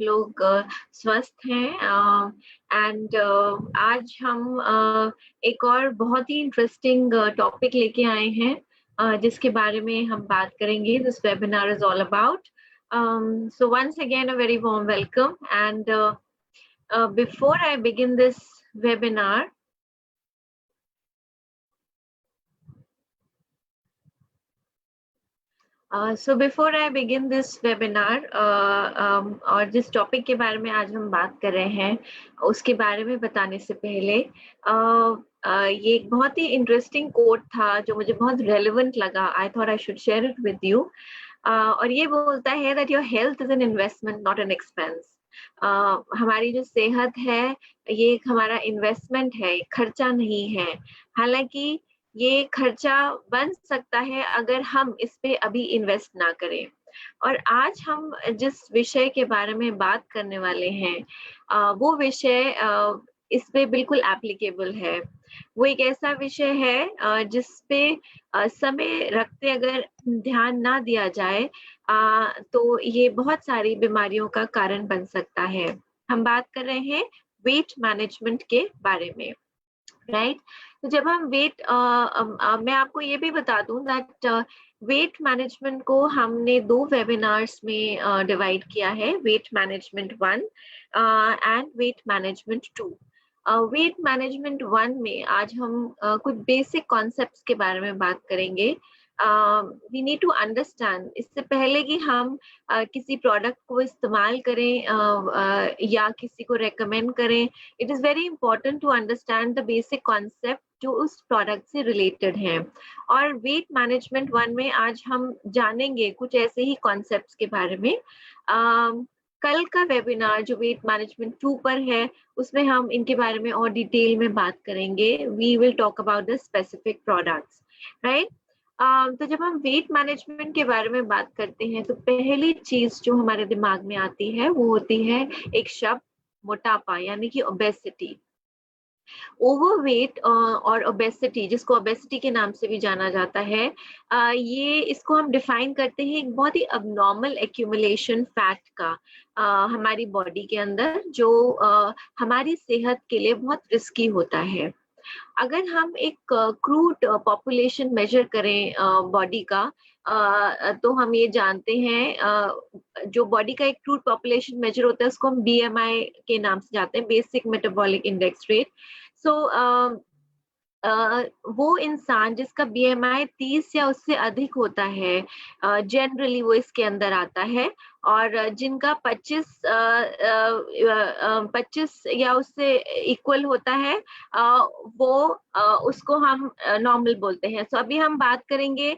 लोग स्वस्थ हैं एंड आज हम एक और बहुत ही इंटरेस्टिंग टॉपिक लेके आए हैं जिसके बारे में हम बात करेंगे. This webinar is all about so once again a very warm welcome and before I begin this webinar, so before I begin this webinar और जिस टॉपिक के बारे में आज हम बात कर रहे हैं उसके बारे में बताने से पहले ये एक बहुत ही इंटरेस्टिंग कोट था जो मुझे बहुत रेलेवेंट लगा. I thought I should share it with you. और ये बोलता है that your health is an investment not an expense. हमारी जो सेहत है ये एक हमारा इन्वेस्टमेंट है, खर्चा नहीं है. हालांकि ये खर्चा बन सकता है अगर हम इस पे अभी इन्वेस्ट ना करें. और आज हम जिस विषय के बारे में बात करने वाले हैं वो विषय इस पे बिल्कुल एप्लीकेबल है. वो एक ऐसा विषय है जिस पे समय रखते अगर ध्यान ना दिया जाए तो ये बहुत सारी बीमारियों का कारण बन सकता है. हम बात कर रहे हैं वेट मैनेजमेंट के बारे में, राइट. तो जब हम वेट मैं आपको ये भी बता दूं दैट वेट मैनेजमेंट को हमने 2 वेबिनार्स में डिवाइड किया है, weight management 1 and weight management 2. Weight management 1 में आज हम कुछ बेसिक कॉन्सेप्ट्स के बारे में बात करेंगे. वी नीड टू अंडरस्टैंड, इससे पहले कि हम किसी प्रोडक्ट को इस्तेमाल करें या किसी को रेकमेंड करें, it is very important to understand the basic concept जो उस प्रोडक्ट से रिलेटेड हैं. और वेट मैनेजमेंट 1 में आज हम जानेंगे कुछ ऐसे ही कॉन्सेप्ट्स के बारे में. कल का वेबिनार जो वेट मैनेजमेंट 2 पर है उसमें हम इनके बारे में और डिटेल में बात करेंगे. We will talk about the specific products, right. तो जब हम वेट मैनेजमेंट के बारे में बात करते हैं तो पहली चीज जो हमारे दिमाग में आती है वो होती है एक शब्द, मोटापा, यानी कि ओबेसिटी. ओवरवेट और ओबेसिटी, जिसको ओबेसिटी के नाम से भी जाना जाता है, ये इसको हम डिफाइन करते हैं एक बहुत ही अबनॉर्मल एक्यूमुलेशन फैट का हमारी बॉडी के अंदर, जो हमारी सेहत के लिए बहुत रिस्की होता है. अगर हम एक क्रूड पॉपुलेशन मेजर करें बॉडी का, तो हम ये जानते हैं जो बॉडी का एक क्रूड पॉपुलेशन मेजर होता है उसको हम BMI के नाम से जानते हैं, बेसिक मेटाबॉलिक इंडेक्स रेट. सो वो इंसान जिसका BMI 30 या उससे अधिक होता है जनरली वो इसके अंदर आता है. और जिनका 25 या उससे इक्वल होता है वो उसको हम नॉर्मल बोलते हैं. सो अभी हम बात करेंगे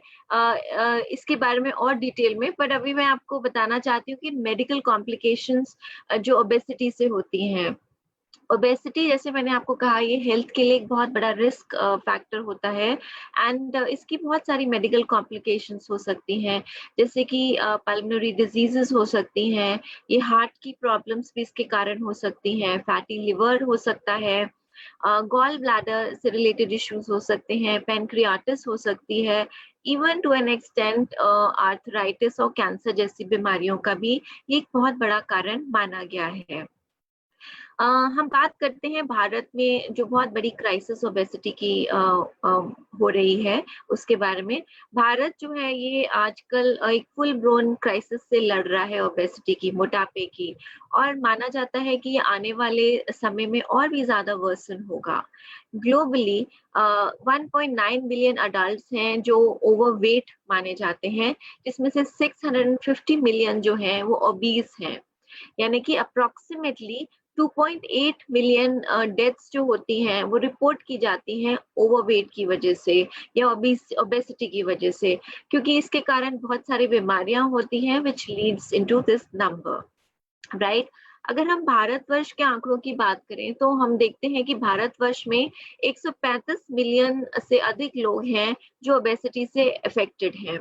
इसके बारे में और डिटेल में, पर अभी मैं आपको बताना चाहती हूँ कि मेडिकल कॉम्प्लिकेशंस जो ओबेसिटी से होती हैं. ओबेसिटी, जैसे मैंने आपको कहा, ये हेल्थ के लिए एक बहुत बड़ा रिस्क फैक्टर होता है एंड इसकी बहुत सारी मेडिकल कॉम्प्लिकेशंस हो सकती हैं, जैसे कि पल्मोनरी डिजीजेस हो सकती हैं, ये हार्ट की प्रॉब्लम्स भी इसके कारण हो सकती हैं, फैटी लिवर हो सकता है, गॉल ब्लैडर से रिलेटेड इश्यूज हो सकते हैं, पेनक्रियाटिस हो सकती है, even to an extent arthritis और कैंसर जैसी बीमारियों का भी ये एक बहुत बड़ा कारण माना गया है. हम बात करते हैं भारत में जो बहुत बड़ी क्राइसिस ओबेसिटी की हो रही है उसके बारे में. भारत जो है ये आजकल एक फुल ब्लोन क्राइसिस से लड़ रहा है ओबेसिटी की, मोटापे की, और माना जाता है कि ये आने वाले समय में और भी ज्यादा वर्सन होगा. ग्लोबली 1.9 बिलियन अडल्ट हैं जो ओवरवेट माने जाते हैं, जिसमें से 650 मिलियन जो हैं वो ओबीस हैं. यानी कि अप्रोक्सीमेटली 2.8 मिलियन डेथ्स जो होती हैं वो रिपोर्ट की जाती हैं ओवरवेट की वजह से या ओबेसिटी की वजह से, क्योंकि इसके कारण बहुत सारी बीमारियां होती हैं which leads into this number, right. अगर हम भारतवर्ष के आंकड़ों की बात करें तो हम देखते हैं कि भारतवर्ष में 135 मिलियन से अधिक लोग हैं जो ओबेसिटी से अफेक्टेड हैं.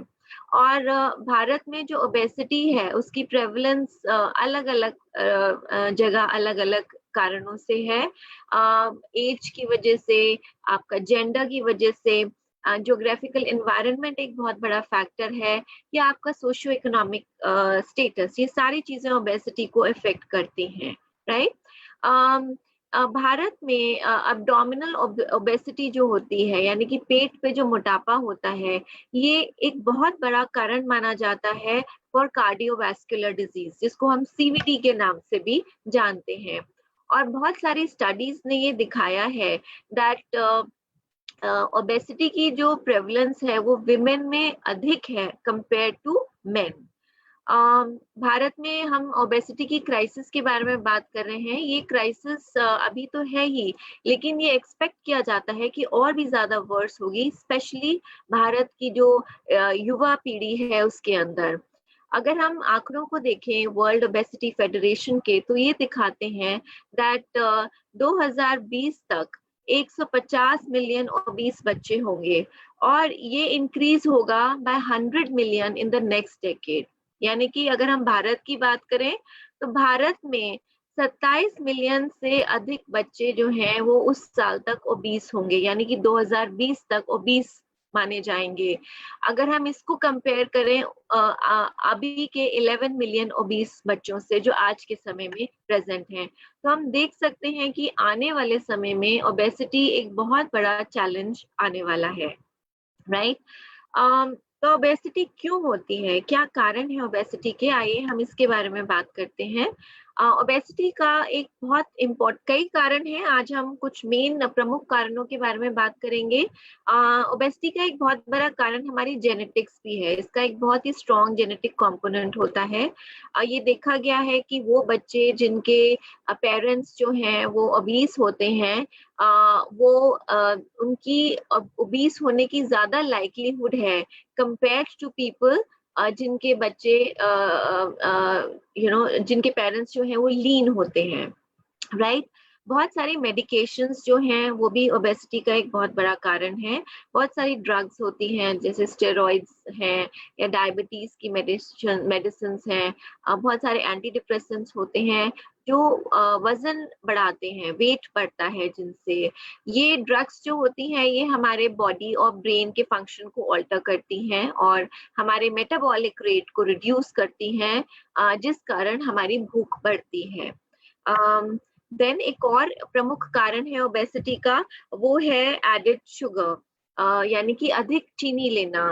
और भारत में जो ओबेसिटी है उसकी प्रेवलेंस अलग अलग जगह अलग अलग कारणों से है. एज की वजह से, आपका जेंडर की वजह से, ज्योग्राफिकल एनवायरनमेंट एक बहुत बड़ा फैक्टर है, या आपका सोशियो इकोनॉमिक स्टेटस, ये सारी चीजें ओबेसिटी को इफेक्ट करती हैं, राइट। भारत में अब्डोमिनल ओबेसिटी जो होती है, यानी कि पेट पे जो मोटापा होता है, ये एक बहुत बड़ा कारण माना जाता है फॉर कार्डियोवैस्कुलर डिजीज, जिसको हम सीवीडी के नाम से भी जानते हैं। और बहुत सारी स्टडीज ने ये दिखाया है दैट ओबेसिटी की जो प्रेवलेंस है वो विमेन में अधिक है कंपेयर टू मेन। भारत में हम ओबेसिटी की क्राइसिस के बारे में बात कर रहे हैं। ये क्राइसिस अभी तो है ही, लेकिन ये एक्सपेक्ट किया जाता है कि और भी ज्यादा वर्स होगी, स्पेशली भारत की जो युवा पीढ़ी है उसके अंदर। अगर हम आंकड़ों को देखें वर्ल्ड ओबेसिटी फेडरेशन के, तो ये दिखाते हैं दैट 2020 तक 150 मिलियन ओबीस बच्चे होंगे, और ये इंक्रीज होगा by 100 million in the next decade. यानी कि अगर हम भारत की बात करें तो भारत में 27 मिलियन से अधिक बच्चे जो हैं वो उस साल तक ओबीस होंगे, यानी कि 2020 तक ओबीस माने जाएंगे। अगर हम इसको कंपेयर करें अभी के 11 मिलियन ओबीस बच्चों से जो आज के समय में प्रेजेंट हैं, तो हम देख सकते हैं कि आने वाले समय में ओबेसिटी एक बहुत बड़ा चैलेंज आने वाला है, राइट। तो ओबेसिटी क्यों होती है, क्या कारण है ओबेसिटी के, आइए हम इसके बारे में बात करते हैं। ओबेसिटी का एक बहुत कई कारण है, आज हम कुछ मेन प्रमुख कारणों के बारे में बात करेंगे। ओबेसिटी का एक बहुत बड़ा कारण हमारी जेनेटिक्स भी है, इसका एक बहुत ही स्ट्रॉन्ग जेनेटिक कंपोनेंट होता है। ये देखा गया है कि वो बच्चे जिनके पेरेंट्स जो हैं वो ओबीस होते हैं, वो उनकी ओबीस होने की ज्यादा लाइक्लीहुड है कंपेयर्ड टू पीपल जिनके बच्चे जिनके पेरेंट्स जो हैं वो लीन होते हैं, राइट। बहुत सारी मेडिकेशंस जो हैं वो भी ओबेसिटी का एक बहुत बड़ा कारण है। बहुत सारी ड्रग्स होती हैं जैसे स्टेरॉइड्स हैं, या डायबिटीज की मेडिसिन हैं, बहुत सारे एंटी डिप्रेसेंट्स होते हैं जो वजन बढ़ाते हैं, वेट बढ़ता है जिनसे। ये ड्रग्स जो होती हैं ये हमारे बॉडी और ब्रेन के फंक्शन को ऑल्टर करती हैं और हमारे मेटाबॉलिक रेट को रिड्यूस करती हैं, जिस कारण हमारी भूख बढ़ती है। देन एक और प्रमुख कारण है ओबेसिटी का, वो है एडेड शुगर, यानी कि अधिक चीनी लेना।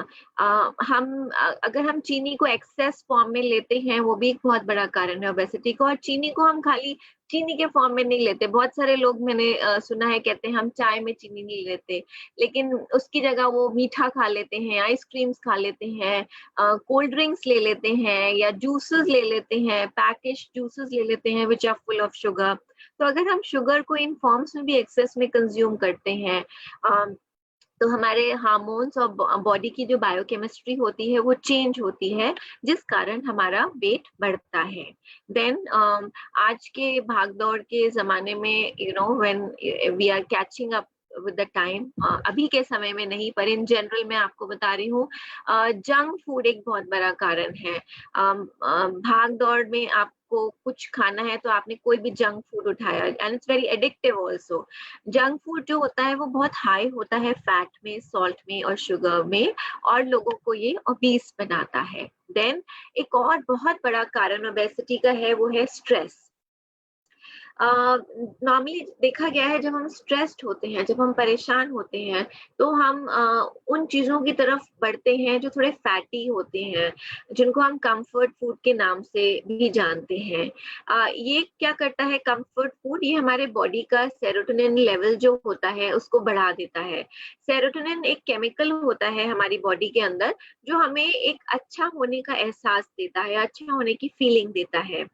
अगर हम चीनी को एक्सेस फॉर्म में लेते हैं, वो भी एक बहुत बड़ा कारण है ओबेसिटी को। और चीनी को हम खाली चीनी के फॉर्म में नहीं लेते, बहुत सारे लोग मैंने सुना है कहते हैं हम चाय में चीनी नहीं लेते, लेकिन उसकी जगह वो मीठा खा लेते हैं, आइसक्रीम्स खा लेते हैं, कोल्ड ड्रिंक्स ले लेते हैं, या जूसेस ले लेते हैं, पैकेज जूसेस ले लेते हैं which are full of sugar. तो अगर हम शुगर को इन फॉर्म्स में भी एक्सेस में कंज्यूम करते हैं, तो हमारे हार्मोन्स और बॉडी की जो बायोकेमिस्ट्री होती है वो चेंज होती है, जिस कारण हमारा वेट बढ़ता है। देन आज के भागदौड़ के जमाने में when we are catching up with the time, अभी के समय में नहीं पर इन जनरल मैं आपको बता रही हूँ, जंक फूड एक बहुत बड़ा कारण है। भाग दौड़ में आपको कुछ खाना है तो आपने कोई भी जंक फूड उठाया, and it's very addictive also. Junk food जो होता है वो बहुत हाई होता है फैट में, सॉल्ट में और शुगर में, और लोगों को ये ओबीस बनाता है। देन एक और बहुत बड़ा कारण ओबेसिटी का है, वो है स्ट्रेस। नॉर्मली देखा गया है जब हम स्ट्रेस्ड होते हैं, जब हम परेशान होते हैं, तो हम उन चीजों की तरफ बढ़ते हैं जो थोड़े फैटी होते हैं, जिनको हम कंफर्ट फूड के नाम से भी जानते हैं। ये क्या करता है कंफर्ट फूड, ये हमारे बॉडी का सेरोटोनिन लेवल जो होता है उसको बढ़ा देता है। सेरोटोनिन एक केमिकल होता है हमारी बॉडी के अंदर जो हमें एक अच्छा होने का एहसास देता है, अच्छा होने की फीलिंग देता है।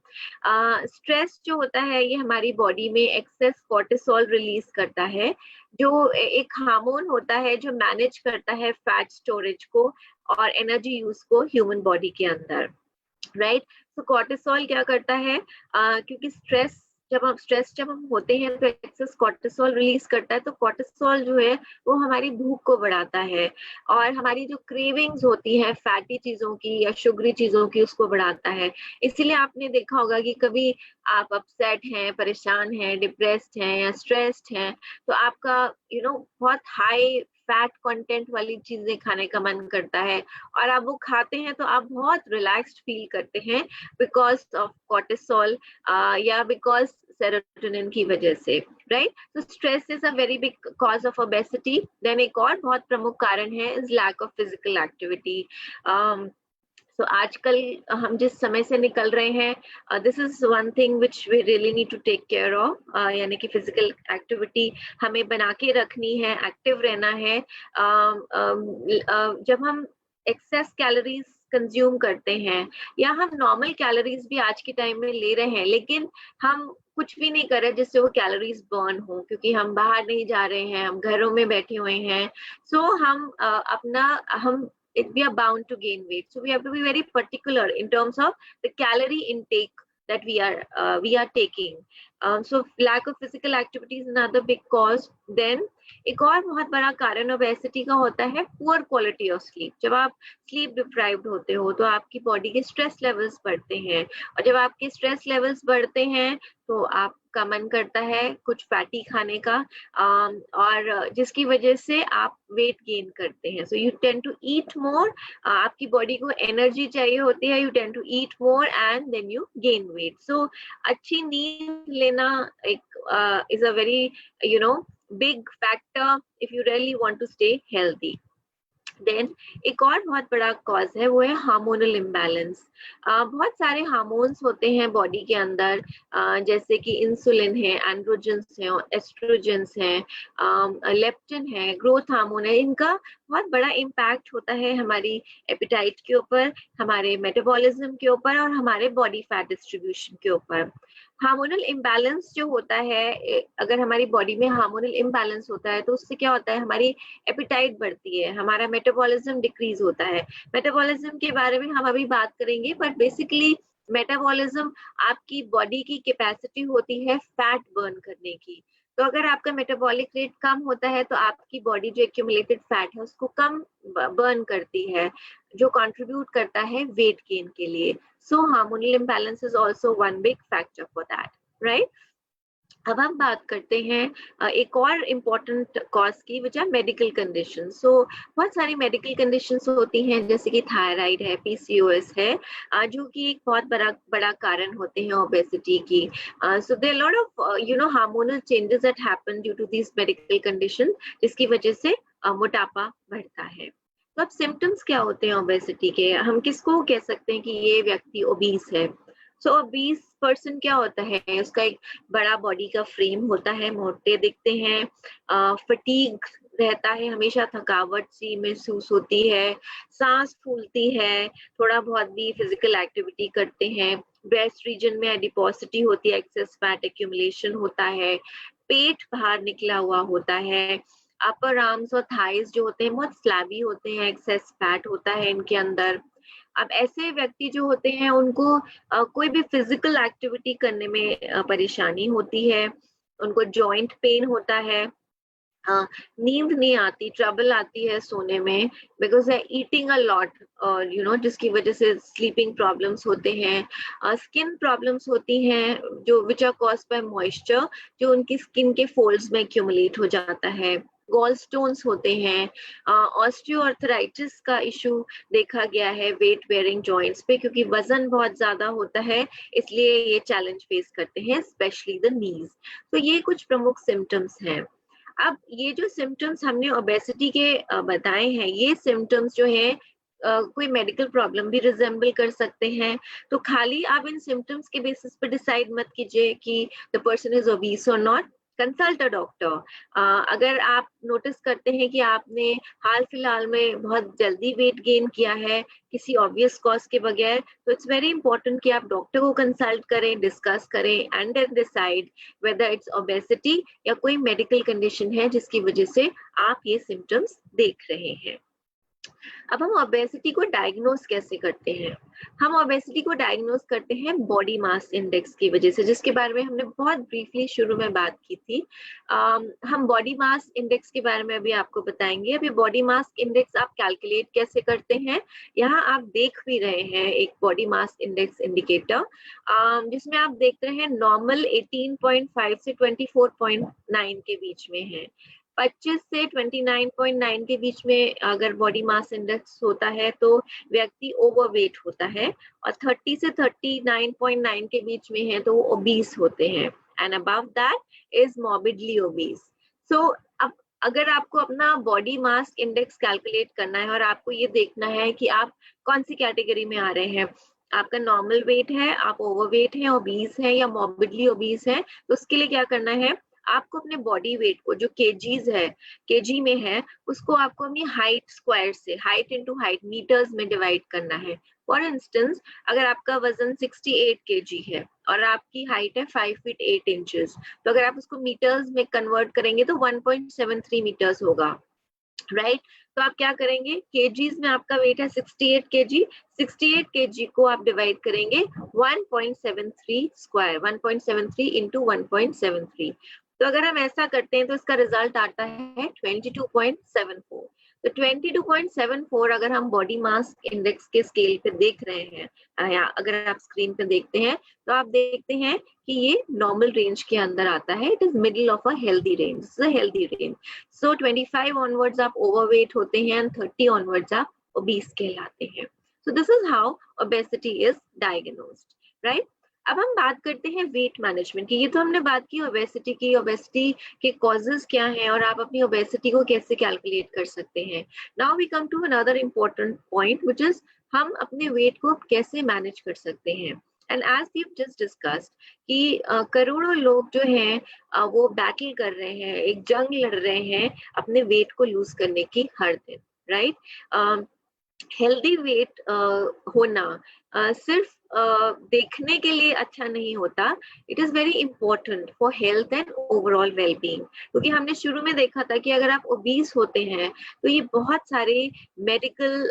स्ट्रेस जो होता है ये हमारी बॉडी में एक्सेस कोर्टिसोल रिलीज करता है, जो एक हार्मोन होता है जो मैनेज करता है फैट स्टोरेज को और एनर्जी यूज को ह्यूमन बॉडी के अंदर, राइट। तो कोर्टिसोल क्या करता है, क्योंकि जब हम होते हैं तो एक्सेस कोर्टिसोल रिलीज करता है, तो कोर्टिसोल जो है वो हमारी भूख को बढ़ाता है और हमारी जो क्रेविंग्स होती है फैटी चीजों की या शुगरी चीजों की उसको बढ़ाता है। इसीलिए आपने देखा होगा कि कभी आप अपसेट हैं, परेशान हैं, डिप्रेस्ड हैं या स्ट्रेस्ड हैं, तो आपका बहुत हाई फैट कंटेंट वाली चीजें खाने का मन करता है, और आप वो खाते हैं तो आप बहुत रिलैक्स्ड फील करते हैं बिकॉज ऑफ कोर्टिसोल या बिकॉज सेरोटोनिन की वजह से, राइट? तो stress is a very big cause of obesity. Then एक और बहुत प्रमुख कारण है is lack of physical activity. तो आजकल हम जिस समय से निकल रहे हैं, this is one thing which we really need to take care of, यानी कि फिजिकल एक्टिविटी हमें बना के रखनी है, एक्टिव रहना है। जब हम एक्सेस कैलोरीज कंज्यूम करते हैं या हम नॉर्मल कैलोरीज भी आज के टाइम में ले रहे हैं, लेकिन हम कुछ भी नहीं कर रहे जिससे वो कैलोरीज बर्न हो, क्योंकि हम बाहर नहीं जा रहे हैं, हम घरों में बैठे हुए हैं। सो हम we are bound to gain weight, so we have to be very particular in terms of the calorie intake that we are taking. So lack of physical activity is another big cause. Then एक और बहुत बड़ा कारण obesity का होता है poor quality of sleep. जब आप स्लीप डिप्राइव्ड होते हो तो आपकी बॉडी के स्ट्रेस लेवल्स बढ़ते हैं, और जब आपके स्ट्रेस लेवल्स बढ़ते हैं तो आपका मन करता है कुछ फैटी खाने का, और जिसकी वजह से आप वेट गेन करते हैं। So you tend to eat more, आपकी बॉडी को एनर्जी चाहिए होती है, you tend to eat more and then you gain weight. So अच्छी नींद लेना एक is a very big factor if you really want to stay healthy. Then एक और बहुत बड़ा कॉज है वो है हार्मोनल इम्बैलेंस। बहुत सारे हार्मोन्स होते हैं बॉडी के अंदर, जैसे कि इंसुलिन है, एंड्रोजेंस है, एस्ट्रोजेंस है, लेप्टिन है, ग्रोथ हार्मोन है। इनका बहुत बड़ा इम्पैक्ट होता है हमारी एपिटाइट के ऊपर, हमारे मेटाबॉलिज्म के ऊपर और हमारे बॉडी फैट डिस्ट्रीब्यूशन के ऊपर। हार्मोनल इम्बैलेंस जो होता है, अगर हमारी बॉडी में हार्मोनल इम्बैलेंस होता है तो उससे क्या होता है, हमारी एपिटाइट बढ़ती है, हमारा मेटाबॉलिज्म डिक्रीज होता है। मेटाबॉलिज्म के बारे में हम अभी बात करेंगे, बट बेसिकली मेटाबॉलिज्म आपकी बॉडी की कैपेसिटी होती है फैट बर्न करने की। तो अगर आपका मेटाबॉलिक रेट कम होता है तो आपकी बॉडी जो एक्यूमुलेटेड फैट है उसको कम बर्न करती है, जो कंट्रीब्यूट करता है वेट गेन के लिए। So hormonal imbalance is also one big factor for that, right? अब हम बात करते हैं एक और इम्पोर्टेंट कॉज की, विच आर मेडिकल कंडीशन। सो बहुत सारी मेडिकल कंडीशंस होती हैं, जैसे कि थायराइड है, पीसीओएस है, जो कि एक बहुत बड़ा कारण होते हैं ओबेसिटी की। So there are lot of hormonal changes that happen due to this medical condition, जिसकी वजह से मोटापा बढ़ता है। तो अब सिम्टम्स क्या होते हैं ओबेसिटी के? हम किसको कह सकते हैं कि ये व्यक्ति ओबीस है? सो ओबीस पर्सन क्या होता है, उसका एक बड़ा बॉडी का फ्रेम होता है, मोटे दिखते हैं, फटीग रहता है, हमेशा थकावट सी महसूस होती है, सांस फूलती है, थोड़ा बहुत भी फिजिकल एक्टिविटी करते हैं, ब्रेस्ट रीजन में एडिपोसिटी होती है, एक्सेस फैट एक्यूमुलेशन होता है, पेट बाहर निकला हुआ होता है, अपर आर्म्स और थाइज जो होते हैं बहुत फ्लैबी होते हैं, एक्सेस फैट होता है इनके अंदर। अब ऐसे व्यक्ति जो होते हैं उनको कोई भी फिजिकल एक्टिविटी करने में परेशानी होती है, उनको जॉइंट पेन होता है, नींद नहीं आती, ट्रबल आती है सोने में, because they eating a lot, और जिसकी वजह से स्लीपिंग प्रॉब्लम्स होते हैं, स्किन प्रॉब्लम्स होती हैं जो which are caused by moisture, जो उनकी स्किन के फोल्ड्स में एक्यूमुलेट हो जाता है, गॉल स्टोन्स होते हैं, ऑस्टियोआर्थराइटिस का इशू देखा गया है वेट बेयरिंग जॉइंट्स पे, क्योंकि वजन बहुत ज्यादा होता है, इसलिए ये चैलेंज फेस करते हैं, स्पेशली द नीज। तो ये कुछ प्रमुख सिम्टम्स हैं। अब ये जो सिम्टम्स हमने ओबेसिटी के बताए हैं, ये सिम्टम्स जो है कोई मेडिकल प्रॉब्लम भी रिजेंबल कर सकते हैं। तो खाली आप इन सिम्टम्स के बेसिस पर डिसाइड मत कीजिए कि द पर्सन इज ओबीस और नॉट, कंसल्ट अ डॉक्टर। अगर आप नोटिस करते हैं कि आपने हाल फिलहाल में बहुत जल्दी वेट गेन किया है किसी ऑब्वियस कॉज के बगैर, तो इट्स वेरी इंपॉर्टेंट कि आप डॉक्टर को कंसल्ट करें, डिस्कस करें and then decide whether it's obesity या कोई मेडिकल कंडीशन है जिसकी वजह से आप ये सिम्टम्स देख रहे हैं। अब हम ओबेसिटी को डायग्नोज कैसे करते हैं? हम ओबेसिटी को डायग्नोज करते हैं बॉडी मास इंडेक्स की वजह से, जिसके बारे में हमने बहुत ब्रीफली शुरू में बात की थी। हम बॉडी मास इंडेक्स के बारे में अभी आपको बताएंगे। अभी बॉडी मास इंडेक्स आप कैलकुलेट कैसे करते हैं, यहाँ आप देख भी रहे हैं एक बॉडी मास इंडेक्स इंडिकेटर, जिसमें आप देख रहे हैं नॉर्मल 18.5 से 24.9 के बीच में है। 25 से 29.9 के बीच में अगर बॉडी मास इंडेक्स होता है तो व्यक्ति ओवरवेट होता है, और 30 से 39.9 के बीच में है तो वो ओबीस होते हैं, and above that is morbidly obese. So अब अगर आपको अपना बॉडी मास इंडेक्स कैलकुलेट करना है और आपको ये देखना है कि आप कौन सी कैटेगरी में आ रहे हैं, आपका नॉर्मल वेट है, आप ओवरवेट है, ओबीस है या मॉर्बिडली ओबीस है, तो उसके लिए क्या करना है, आपको अपने बॉडी वेट को जो केजीज है, केजी में है, उसको आपको अपनी हाइट स्क्वायर से, हाइट इनटू हाइट मीटर्स में डिवाइड करना है। फॉर इंस्टेंस अगर आपका वजन 68 केजी है और आपकी हाइट है 5 फीट 8 इंचेस, तो अगर आप उसको मीटर्स में कन्वर्ट करेंगे तो 1.73 मीटर्स होगा, राइट। तो आप क्या करेंगे, केजीज में आपका वेट है 68 केजी, 68 केजी को आप डिवाइड करेंगे 1.73 स्क्वायर, 1.73 इंटू 1.73। तो अगर हम ऐसा करते हैं तो इसका रिजल्ट आता है 22.74। तो 22.74 अगर हम बॉडी मास इंडेक्स के स्केल पे देख रहे हैं, या अगर आप स्क्रीन पे देखते हैं तो आप देखते हैं कि ये नॉर्मल रेंज के अंदर आता है, it is middle of a healthy range, healthy range. So 25 onwards आप ओवरवेट होते हैं एंड 30 ऑनवर्ड्स आप ओबीस कहलाते हैं। So this is how obesity is diagnosed, right. अब हम बात करते हैं वेट मैनेजमेंट की। ये तो हमने बात की ओबेसिटी की, ओबेसिटी के कॉजेज क्या हैं और आप अपनी ओबेसिटी को कैसे कैलकुलेट कर सकते हैं। Now we come to another important point which is हम अपने वेट को कैसे मैनेज कर सकते हैं। And as we just discussed कि करोड़ों लोग जो हैं वो बैटल कर रहे हैं, एक जंग लड़ रहे हैं अपने वेट को लूज करने की हर दिन, राइट। हेल्दी वेट होना सिर्फ देखने के लिए अच्छा नहीं होता, it is very important for health and overall wellbeing. क्योंकि हमने शुरू में देखा था कि अगर आप ओबीस होते हैं तो ये बहुत सारे मेडिकल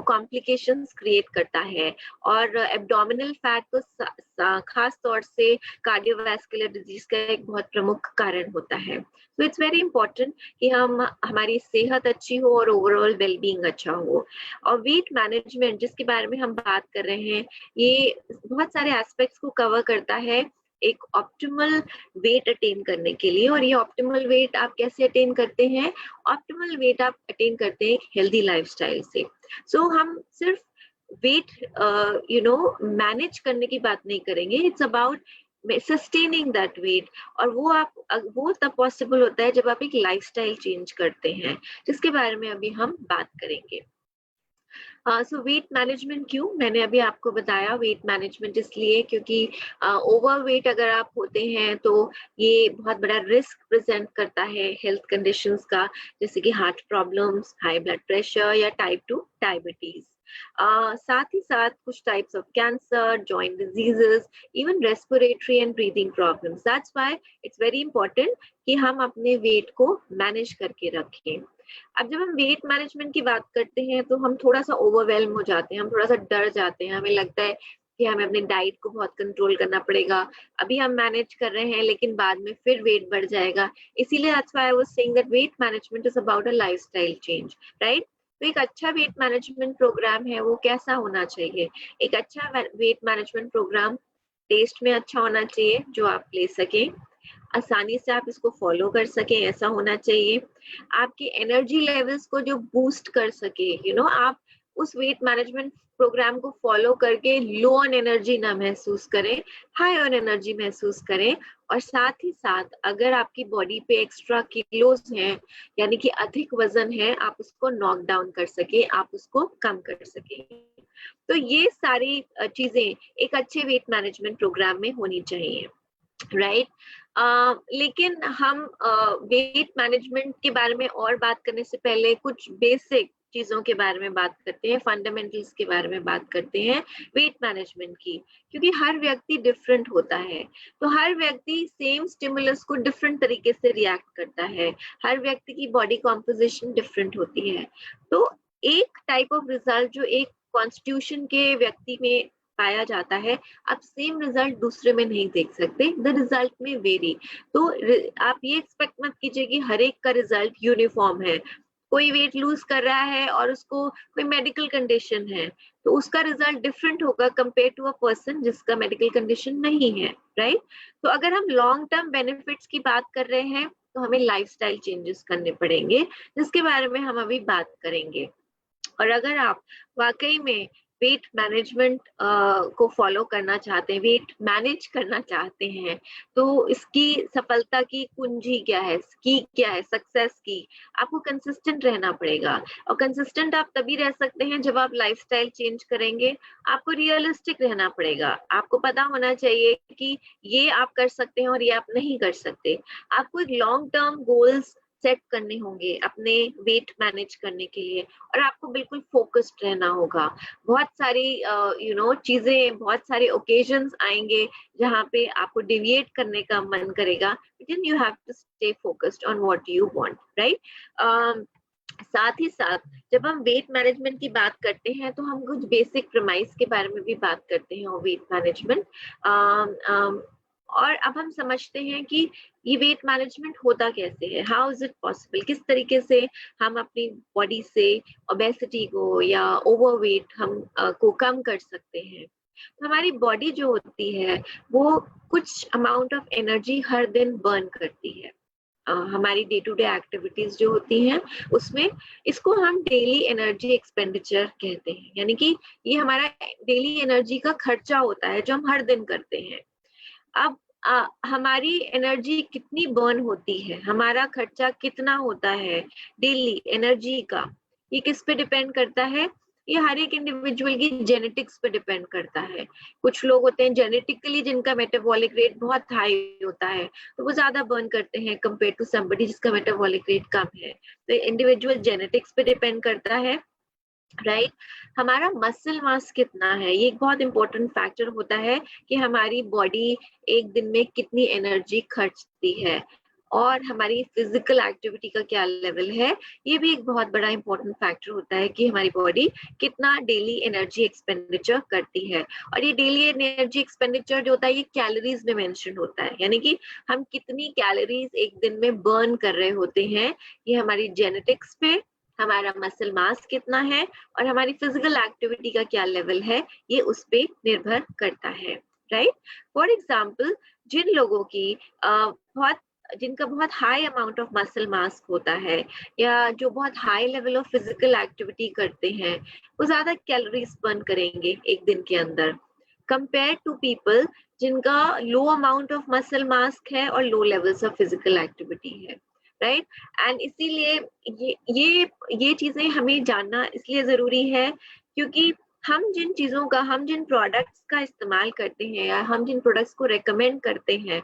कॉम्प्लिकेशंस क्रिएट करता है, और एब्डोमिनल फैट तो खास तौर से कार्डियोवैस्कुलर डिजीज का एक बहुत प्रमुख कारण होता है। तो इट्स वेरी इंपॉर्टेंट कि हमारी सेहत अच्छी हो और ओवरऑल वेलबींग अच्छा हो। और वेट मैनेजमेंट जिसके बारे में हम बात कर रहे हैं, ये बहुत सारे एस्पेक्ट्स को कवर करता है एक ऑप्टिमल वेट अटेन करने के लिए। और ये ऑप्टिमल वेट आप कैसे अटेन करते हैं, ऑप्टिमल वेट आप अटेन करते हैं हेल्दी लाइफस्टाइल से। सो हम सिर्फ वेट मैनेज करने की बात नहीं करेंगे, it's about sustaining that weight. और वो तब पॉसिबल होता है जब आप एक लाइफस्टाइल चेंज करते हैं, जिसके बारे में अभी हम बात करेंगे। सो वेट मैनेजमेंट क्यों, मैंने अभी आपको बताया वेट मैनेजमेंट इसलिए क्योंकि ओवरवेट अगर आप होते हैं तो ये बहुत बड़ा रिस्क प्रेजेंट करता है हेल्थ कंडीशंस का, जैसे कि heart problems, high blood pressure या टाइप 2 डायबिटीज। साथ ही साथ कुछ types of cancer, joint diseases, even respiratory and breathing problems. That's why it's very important कि हम अपने वेट को मैनेज करके रखें। अब जब हम वेट मैनेजमेंट की बात करते हैं तो हम थोड़ा सा ओवरवेल्म हो जाते हैं, हम थोड़ा सा डर जाते हैं, हमें लगता है कि हमें अपनी डाइट को बहुत कंट्रोल करना पड़ेगा, अभी हम मैनेज कर रहे हैं लेकिन बाद में फिर वेट बढ़ जाएगा। इसीलिए that's why I was saying that weight management is about a lifestyle change, right. तो एक अच्छा वेट मैनेजमेंट प्रोग्राम है वो कैसा होना चाहिए, एक अच्छा वेट मैनेजमेंट प्रोग्राम टेस्ट में अच्छा होना चाहिए जो आप ले सकें, आसानी से आप इसको फॉलो कर सकें ऐसा होना चाहिए, आपके एनर्जी लेवल्स को जो बूस्ट कर सके, आप उस वेट मैनेजमेंट प्रोग्राम को फॉलो करके लो ऑन एनर्जी ना महसूस करें, हाई ऑन एनर्जी महसूस करें। और साथ ही साथ अगर आपकी बॉडी पे एक्स्ट्रा किलोज हैं, यानी कि अधिक वजन है, आप उसको नॉक डाउन कर सके, आप उसको कम कर सके। तो ये सारी चीजें एक अच्छे वेट मैनेजमेंट प्रोग्राम में होनी चाहिए, राइट। लेकिन हम वेट मैनेजमेंट के बारे में और बात करने से पहले कुछ बेसिक चीजों के बारे में बात करते हैं, फंडामेंटल्स के बारे में बात करते हैं वेट मैनेजमेंट की, क्योंकि हर व्यक्ति डिफरेंट होता है। तो हर व्यक्ति सेम स्टिमुलस को डिफरेंट तरीके से रिएक्ट करता है, हर व्यक्ति की बॉडी कॉम्पोजिशन डिफरेंट होती है। तो एक टाइप ऑफ रिजल्ट जो एक कॉन्स्टिट्यूशन के व्यक्ति में पाया जाता है, आप सेम रिजल्ट दूसरे में नहीं देख सकते, द रिजल्ट में वेरी। तो आप ये एक्सपेक्ट मत कीजिए कि हर एक का रिजल्ट यूनिफॉर्म है। कोई वेट लूज कर रहा है और उसको कोई मेडिकल कंडीशन है तो उसका रिजल्ट डिफरेंट होगा कंपेयर टू अ पर्सन जिसका मेडिकल कंडीशन नहीं है, राइट। तो अगर हम लॉन्ग टर्म बेनिफिट्स की बात कर रहे हैं तो हमें लाइफस्टाइल चेंजेस करने पड़ेंगे, जिसके बारे में हम अभी बात करेंगे। और अगर आप वाकई में वेट मैनेजमेंट को फॉलो करना चाहते हैं, वेट मैनेज करना चाहते हैं, तो इसकी सफलता की कुंजी क्या है, की क्या है सक्सेस की? आपको कंसिस्टेंट रहना पड़ेगा, और कंसिस्टेंट आप तभी रह सकते हैं जब आप लाइफस्टाइल चेंज करेंगे। आपको रियलिस्टिक रहना पड़ेगा, आपको पता होना चाहिए कि ये आप कर सकते हैं और ये आप नहीं कर सकते। आपको एक लॉन्ग टर्म गोल्स सेट करने होंगे अपने वेट मैनेज करने के लिए, और आपको बिल्कुल फोकस्ड रहना होगा। बहुत सारी चीजें, बहुत सारे ओकेजन्स आएंगे जहाँ पे आपको डिविएट करने का मन करेगा, लेकिन you have to stay focused on what you want, right? साथ ही साथ जब हम वेट मैनेजमेंट की बात करते हैं तो हम कुछ बेसिक प्रेमाइस के बारे में भी बात करते हैं, और वेट मैनेजमेंट और अब हम समझते हैं कि ये वेट मैनेजमेंट होता कैसे है, हाउ इज इट पॉसिबल, किस तरीके से हम अपनी बॉडी से ओबेसिटी को या ओवरवेट हम को कम कर सकते हैं। तो हमारी बॉडी जो होती है वो कुछ अमाउंट ऑफ एनर्जी हर दिन बर्न करती है। हमारी डे टू डे एक्टिविटीज जो होती हैं उसमें, इसको हम डेली एनर्जी एक्सपेंडिचर कहते हैं, यानी कि ये हमारा डेली एनर्जी का खर्चा होता है जो हम हर दिन करते हैं। अब हमारी एनर्जी कितनी बर्न होती है, हमारा खर्चा कितना होता है डेली एनर्जी का, ये किस पे डिपेंड करता है? ये हर एक इंडिविजुअल की जेनेटिक्स पे डिपेंड करता है। कुछ लोग होते हैं जेनेटिकली जिनका मेटाबॉलिक रेट बहुत हाई होता है, तो वो ज्यादा बर्न करते हैं कंपेयर टू समबडी जिसका मेटाबॉलिक रेट कम है। तो इंडिविजुअल जेनेटिक्स पे डिपेंड करता है, राइट? हमारा मसल मास कितना है, ये एक बहुत इंपॉर्टेंट फैक्टर होता है कि हमारी बॉडी एक दिन में कितनी एनर्जी खर्चती है, और हमारी फिजिकल एक्टिविटी का क्या लेवल है, ये भी एक बहुत बड़ा इंपॉर्टेंट फैक्टर होता है कि हमारी बॉडी कितना डेली एनर्जी एक्सपेंडिचर करती है। और ये डेली एनर्जी एक्सपेंडिचर जो होता है ये कैलोरीज में मेंशन होता है, यानी कि हम कितनी कैलोरीज एक दिन में बर्न कर रहे होते हैं। ये हमारी जेनेटिक्स पे, हमारा मसल मास कितना है और हमारी फिजिकल एक्टिविटी का क्या लेवल है, ये उस पे निर्भर करता है, राइट? फॉर एग्जाम्पल, जिन लोगों की जिनका बहुत high amount of muscle mass होता है, या जो बहुत high level of physical activity करते हैं, वो ज्यादा कैलोरीज बर्न करेंगे एक दिन के अंदर, कंपेयर टू पीपल जिनका लो अमाउंट ऑफ मसल मास है और low levels of physical activity है, राइट? एंड इसीलिए ये चीजें हमें जानना इसलिए जरूरी है क्योंकि हम जिन प्रोडक्ट्स का इस्तेमाल करते हैं या हम जिन प्रोडक्ट्स को रेकमेंड करते हैं,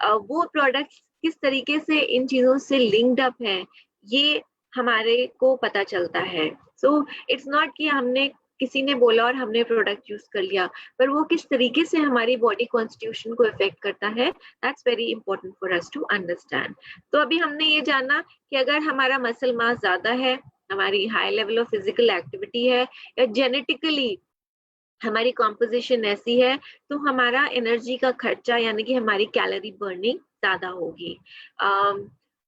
वो प्रोडक्ट्स किस तरीके से इन चीजों से लिंक्ड अप है, ये हमारे को पता चलता है। सो इट्स नॉट कि हमने किसी ने बोला और हमने प्रोडक्ट यूज कर लिया, पर वो किस तरीके से हमारी बॉडी कॉन्स्टिट्यूशन को इफेक्ट करता है, that's very important for us to understand. तो अभी हमने ये जाना कि अगर हमारा मसल मास ज्यादा है, हमारी high level of physical activity है, या जेनेटिकली हमारी कॉम्पोजिशन ऐसी है, तो हमारा एनर्जी का खर्चा यानी कि हमारी कैलोरी बर्निंग ज्यादा होगी।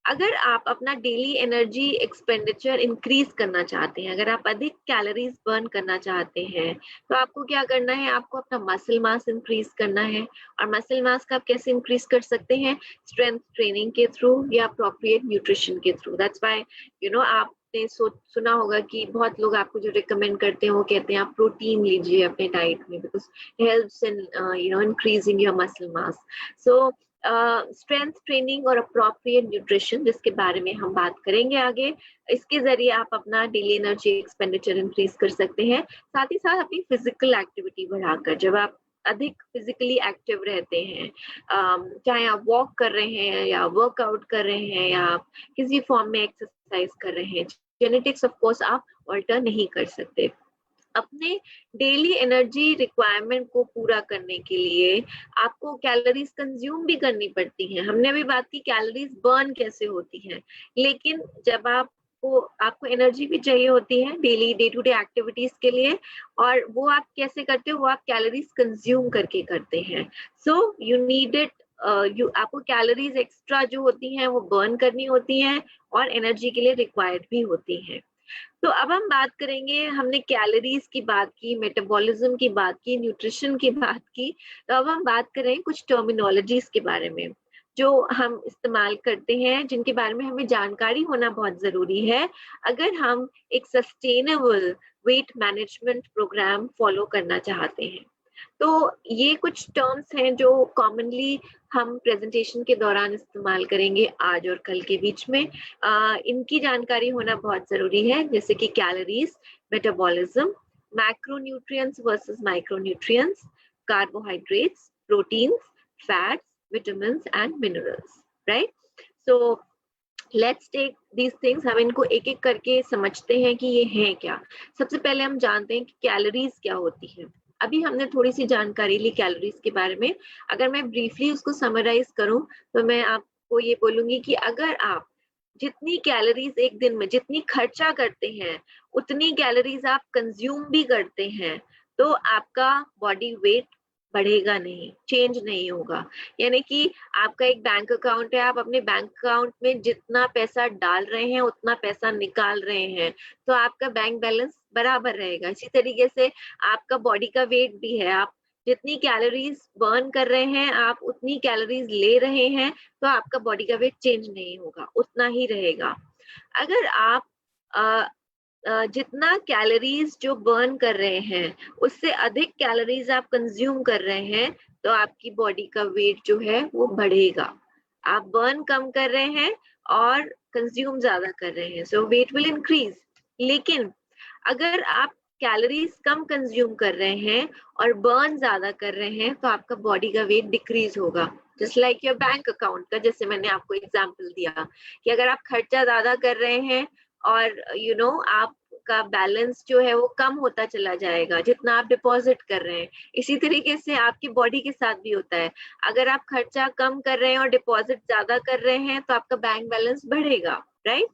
अगर आप अपना डेली एनर्जी एक्सपेंडिचर इंक्रीज करना चाहते हैं, अगर आप अधिक कैलोरीज बर्न करना चाहते हैं, तो आपको क्या करना है? आपको अपना मसल मास इंक्रीज करना है। और मसल मास का आप कैसे इंक्रीज कर सकते हैं? स्ट्रेंथ ट्रेनिंग के थ्रू या अप्रोप्रिएट न्यूट्रिशन के थ्रू। दैट्स व्हाई आपने सुना होगा कि बहुत लोग आपको जो रिकमेंड करते हैं वो कहते हैं आप प्रोटीन लीजिए अपने डाइट में, because helps in increasing your muscle mass. So strength training और अप्रोप्रिएट न्यूट्रिशन, जिसके बारे में हम बात करेंगे आगे, इसके जरिए आप अपना डेली एनर्जी एक्सपेंडिचर इंक्रीज कर सकते हैं। साथ ही साथ अपनी फिजिकल एक्टिविटी बढ़ाकर, जब आप अधिक फिजिकली एक्टिव रहते हैं, चाहे आप वॉक कर रहे हैं या वर्कआउट कर रहे हैं या आप किसी फॉर्म में एक्सरसाइज कर रहे हैं, जेनेटिक्स ऑफ कोर्स आप ऑल्टर नहीं कर सकते। अपने डेली एनर्जी रिक्वायरमेंट को पूरा करने के लिए आपको कैलोरीज कंज्यूम भी करनी पड़ती हैं। हमने अभी बात की कैलोरीज बर्न कैसे होती हैं, लेकिन जब आपको एनर्जी भी चाहिए होती है daily day to day activities के लिए, और वो आप कैसे करते हो? वो आप कैलोरीज कंज्यूम करके करते हैं। सो यू नीड इट, आपको कैलोरीज एक्स्ट्रा जो होती हैं वो बर्न करनी होती हैं और एनर्जी के लिए रिक्वायर्ड भी होती हैं। तो अब हम बात करेंगे, हमने कैलोरीज की बात की, मेटाबॉलिज्म की बात की, न्यूट्रिशन की बात की, तो अब हम बात करें कुछ टर्मिनोलॉजीज के बारे में। जो हम इस्तेमाल करते हैं, जिनके बारे में हमें जानकारी होना बहुत ज़रूरी है, अगर हम एक sustainable weight management programme follow करना चाहते हैं। तो ये कुछ टर्म्स हैं जो कॉमनली हम प्रेजेंटेशन के दौरान इस्तेमाल करेंगे आज और कल के बीच में। इनकी जानकारी होना बहुत ज़रूरी है, जैसे कि calories, metabolism, macronutrients versus micronutrients, carbohydrates, proteins, fats, vitamins and minerals, right? So let's take these things, हम इनको एक एक करके समझते हैं कि ये हैं क्या। सबसे पहले हम जानते हैं कि कैलोरीज क्या होती है। अभी हमने थोड़ी सी जानकारी ली कैलोरीज के बारे में। अगर मैं ब्रीफली उसको समराइज करूं तो मैं आपको ये बोलूंगी कि अगर आप जितनी कैलोरीज एक दिन में जितनी खर्चा करते हैं उतनी कैलोरीज आप कंज्यूम भी करते हैं, तो आपका बॉडी वेट बढ़ेगा नहीं, चेंज नहीं होगा। यानी कि आपका एक बैंक अकाउंट है, आप अपने बैंक अकाउंट में जितना पैसा डाल रहे हैं उतना पैसा निकाल रहे हैं, तो आपका बैंक बैलेंस बराबर रहेगा। इसी तरीके से आपका बॉडी का वेट भी है, आप जितनी कैलोरीज बर्न कर रहे हैं आप उतनी कैलोरीज ले रहे हैं, तो आपका बॉडी का वेट चेंज नहीं होगा, उतना ही रहेगा। अगर आप जितना कैलोरीज जो बर्न कर रहे हैं उससे अधिक कैलोरीज आप कंज्यूम कर रहे हैं, तो आपकी बॉडी का वेट जो है वो बढ़ेगा। आप बर्न कम कर रहे हैं और कंज्यूम ज्यादा कर रहे हैं, सो वेट विल इंक्रीज। लेकिन अगर आप कैलोरीज कम कंज्यूम कर रहे हैं और बर्न ज्यादा कर रहे हैं, तो आपका बॉडी का वेट डिक्रीज होगा। Just like your bank account का, जैसे मैंने आपको एग्जांपल दिया कि अगर आप खर्चा ज्यादा कर रहे हैं और आपका बैलेंस जो है वो कम होता चला जाएगा जितना आप डिपॉजिट कर रहे हैं। इसी तरीके से आपकी बॉडी के साथ भी होता है, अगर आप खर्चा कम कर रहे हैं और डिपॉजिट ज्यादा कर रहे हैं तो आपका बैंक बैलेंस बढ़ेगा, राइट?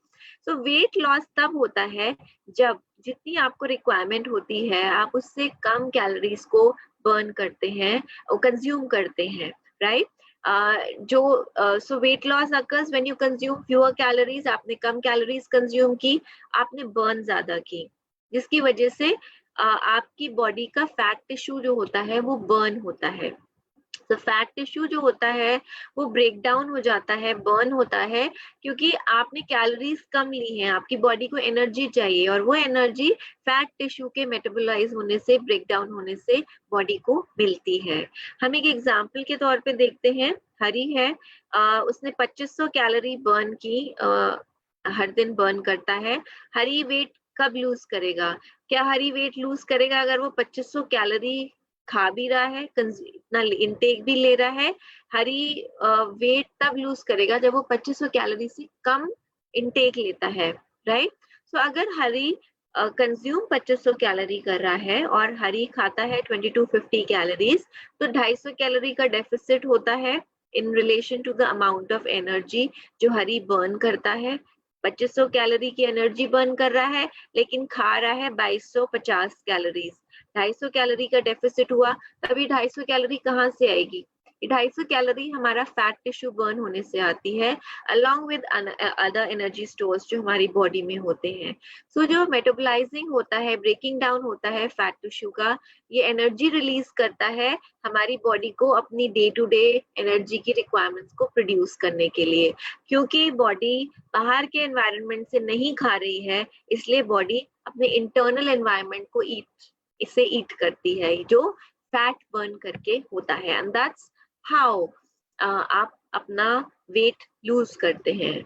सो वेट लॉस तब होता है जब जितनी आपको रिक्वायरमेंट होती है आप उससे कम कैलोरीज को बर्न करते हैं और कंज्यूम करते हैं, right? So weight loss occurs when you consume fewer calories. आपने कम कैलोरीज कंज्यूम की, आपने बर्न ज्यादा की, जिसकी वजह से आपकी बॉडी का फैट टिश्यू जो होता है वो बर्न होता है। तो फैट टिश्यू जो होता है वो ब्रेक डाउन हो जाता है, बर्न होता है, क्योंकि आपने कैलोरीज कम ली हैं, आपकी बॉडी को एनर्जी चाहिए और वो एनर्जी फैट टिश्यू के मेटाबोलाइज होने से, ब्रेक डाउन होने से बॉडी को मिलती है। हम एक एग्जांपल के तौर पे देखते हैं, हरी है, उसने 2500 कैलोरी बर्न की, हर दिन बर्न करता है। हरी वेट कब लूज करेगा? क्या हरी वेट लूज करेगा अगर वो 2500 कैलोरी खा भी रहा है, इतना इनटेक भी ले रहा है? हरी वेट तब लूज करेगा जब वो 2500 कैलोरी से कम इनटेक लेता है, राइट? सो अगर हरी कंज्यूम 2500 कैलोरी कर रहा है और हरी खाता है 2250 कैलोरीज, तो 250 कैलोरी का डेफिसिट होता है in relation to the amount of energy जो हरी बर्न करता है। 2500 कैलोरी की एनर्जी बर्न कर रहा है लेकिन खा रहा है 2250 कैलोरीज, 250 कैलोरी का डेफिसिट हुआ। तभी 250 कैलोरी कहाँ से आएगी? 250 कैलोरी हमारा फैट टिश्यू बर्न होने से आती है, along with other energy stores जो हमारी बॉडी में होते हैं। सो जो मेटाबोलाइजिंग होता है, ब्रेकिंग डाउन होता है फैट टिश्यू का, ये एनर्जी रिलीज करता है हमारी बॉडी को अपनी डे टू डे एनर्जी की रिक्वायरमेंट्स को प्रोड्यूस करने के लिए। क्योंकि बॉडी बाहर के एनवायरनमेंट से नहीं खा रही है, इसलिए बॉडी अपने इंटरनल एनवायरनमेंट को इसे ईट करती है, जो फैट बर्न करके होता है। एंड दैट्स हाउ आप अपना वेट लूज करते हैं,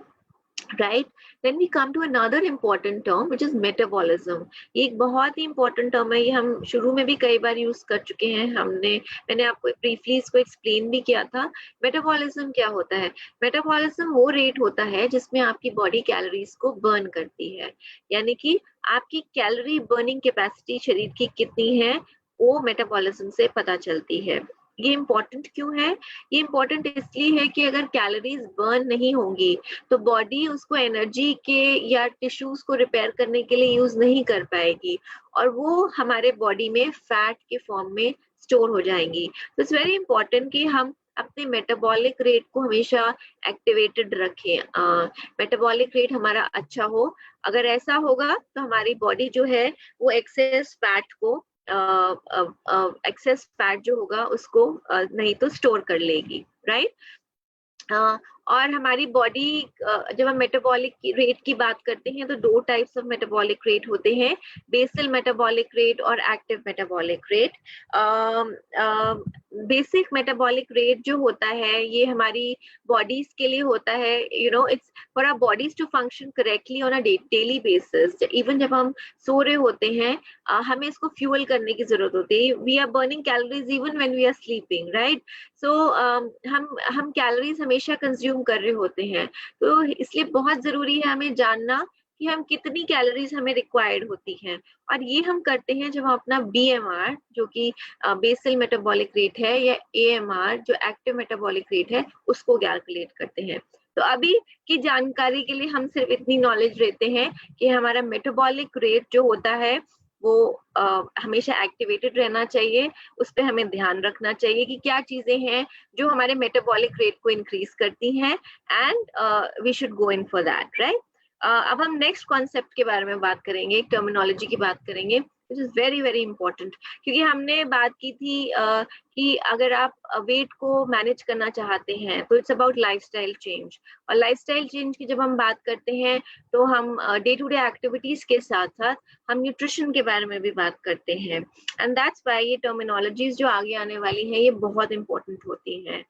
right? Then we come to another important term which is metabolism. ये एक बहुत ही इंपॉर्टेंट टर्म है, ये हम शुरू में भी कई बार यूज कर चुके हैं। मैंने आपको ब्रीफली इसको एक्सप्लेन भी किया था। मेटाबॉलिज्म क्या होता है? मेटाबॉलिज्म वो रेट होता है जिसमें आपकी बॉडी कैलोरीज को बर्न करती है, यानी कि आपकी कैलोरी बर्निंग कैपेसिटी शरीर की कितनी है वो मेटाबॉलिज्म से पता चलती है। ये इम्पोर्टेंट क्यों है? ये इम्पोर्टेंट इसलिए है कि अगर कैलोरीज बर्न नहीं होंगी तो बॉडी उसको एनर्जी के या टिश्यूज को रिपेयर करने के लिए यूज नहीं कर पाएगी और वो हमारे बॉडी में फैट के फॉर्म में स्टोर हो जाएंगी। तो इट्स वेरी इंपॉर्टेंट कि हम अपने मेटाबॉलिक रेट को हमेशा एक्टिवेटेड रखें, मेटाबॉलिक रेट हमारा अच्छा हो। अगर ऐसा होगा तो हमारी बॉडी जो है वो एक्सेस फैट जो होगा उसको नहीं तो स्टोर कर लेगी, राइट? और हमारी बॉडी जब हम मेटाबॉलिक रेट की बात करते हैं तो दो टाइप्स ऑफ मेटाबॉलिक रेट होते हैं, बेसल मेटाबॉलिक रेट और active metabolic rate. Basic metabolic rate जो होता है ये हमारी बॉडीज के लिए होता है, it's for our bodies to function correctly on a daily basis. Even जब हम सो रहे होते हैं हमें इसको फ्यूल करने की जरूरत होती है। We are burning calories even when we are sleeping, right? So हम कैलोरीज हमेशा कंज्यूम कर रहे होते हैं, तो इसलिए बहुत जरूरी है हमें जानना कि हम कितनी कैलोरीज हमें रिक्वायर्ड होती हैं। और ये हम करते हैं जब हम अपना BMR जो कि बेसल मेटाबॉलिक रेट है, या AMR जो एक्टिव मेटाबॉलिक रेट है, उसको कैलकुलेट करते हैं। तो अभी की जानकारी के लिए हम सिर्फ इतनी नॉलेज लेते हैं कि हमारा मेटाबॉलिक रेट जो होता है वो हमेशा एक्टिवेटेड रहना चाहिए। उस पर हमें ध्यान रखना चाहिए कि क्या चीजें हैं जो हमारे मेटाबॉलिक रेट को इंक्रीज करती हैं, and we should go in for that, right? अब हम नेक्स्ट कॉन्सेप्ट के बारे में बात करेंगे, टर्मिनोलॉजी की बात करेंगे, which is very very important. क्योंकि हमने बात की थी कि अगर आप वेट को मैनेज करना चाहते हैं तो इट्स अबाउट लाइफस्टाइल चेंज। और लाइफस्टाइल चेंज की जब हम बात करते हैं तो हम डे टू डे एक्टिविटीज के साथ साथ हम न्यूट्रिशन के बारे में भी बात करते हैं। एंड दैट्स व्हाई ये टर्मिनोलॉजीज जो आगे आने वाली हैं ये बहुत इंपॉर्टेंट होती हैं।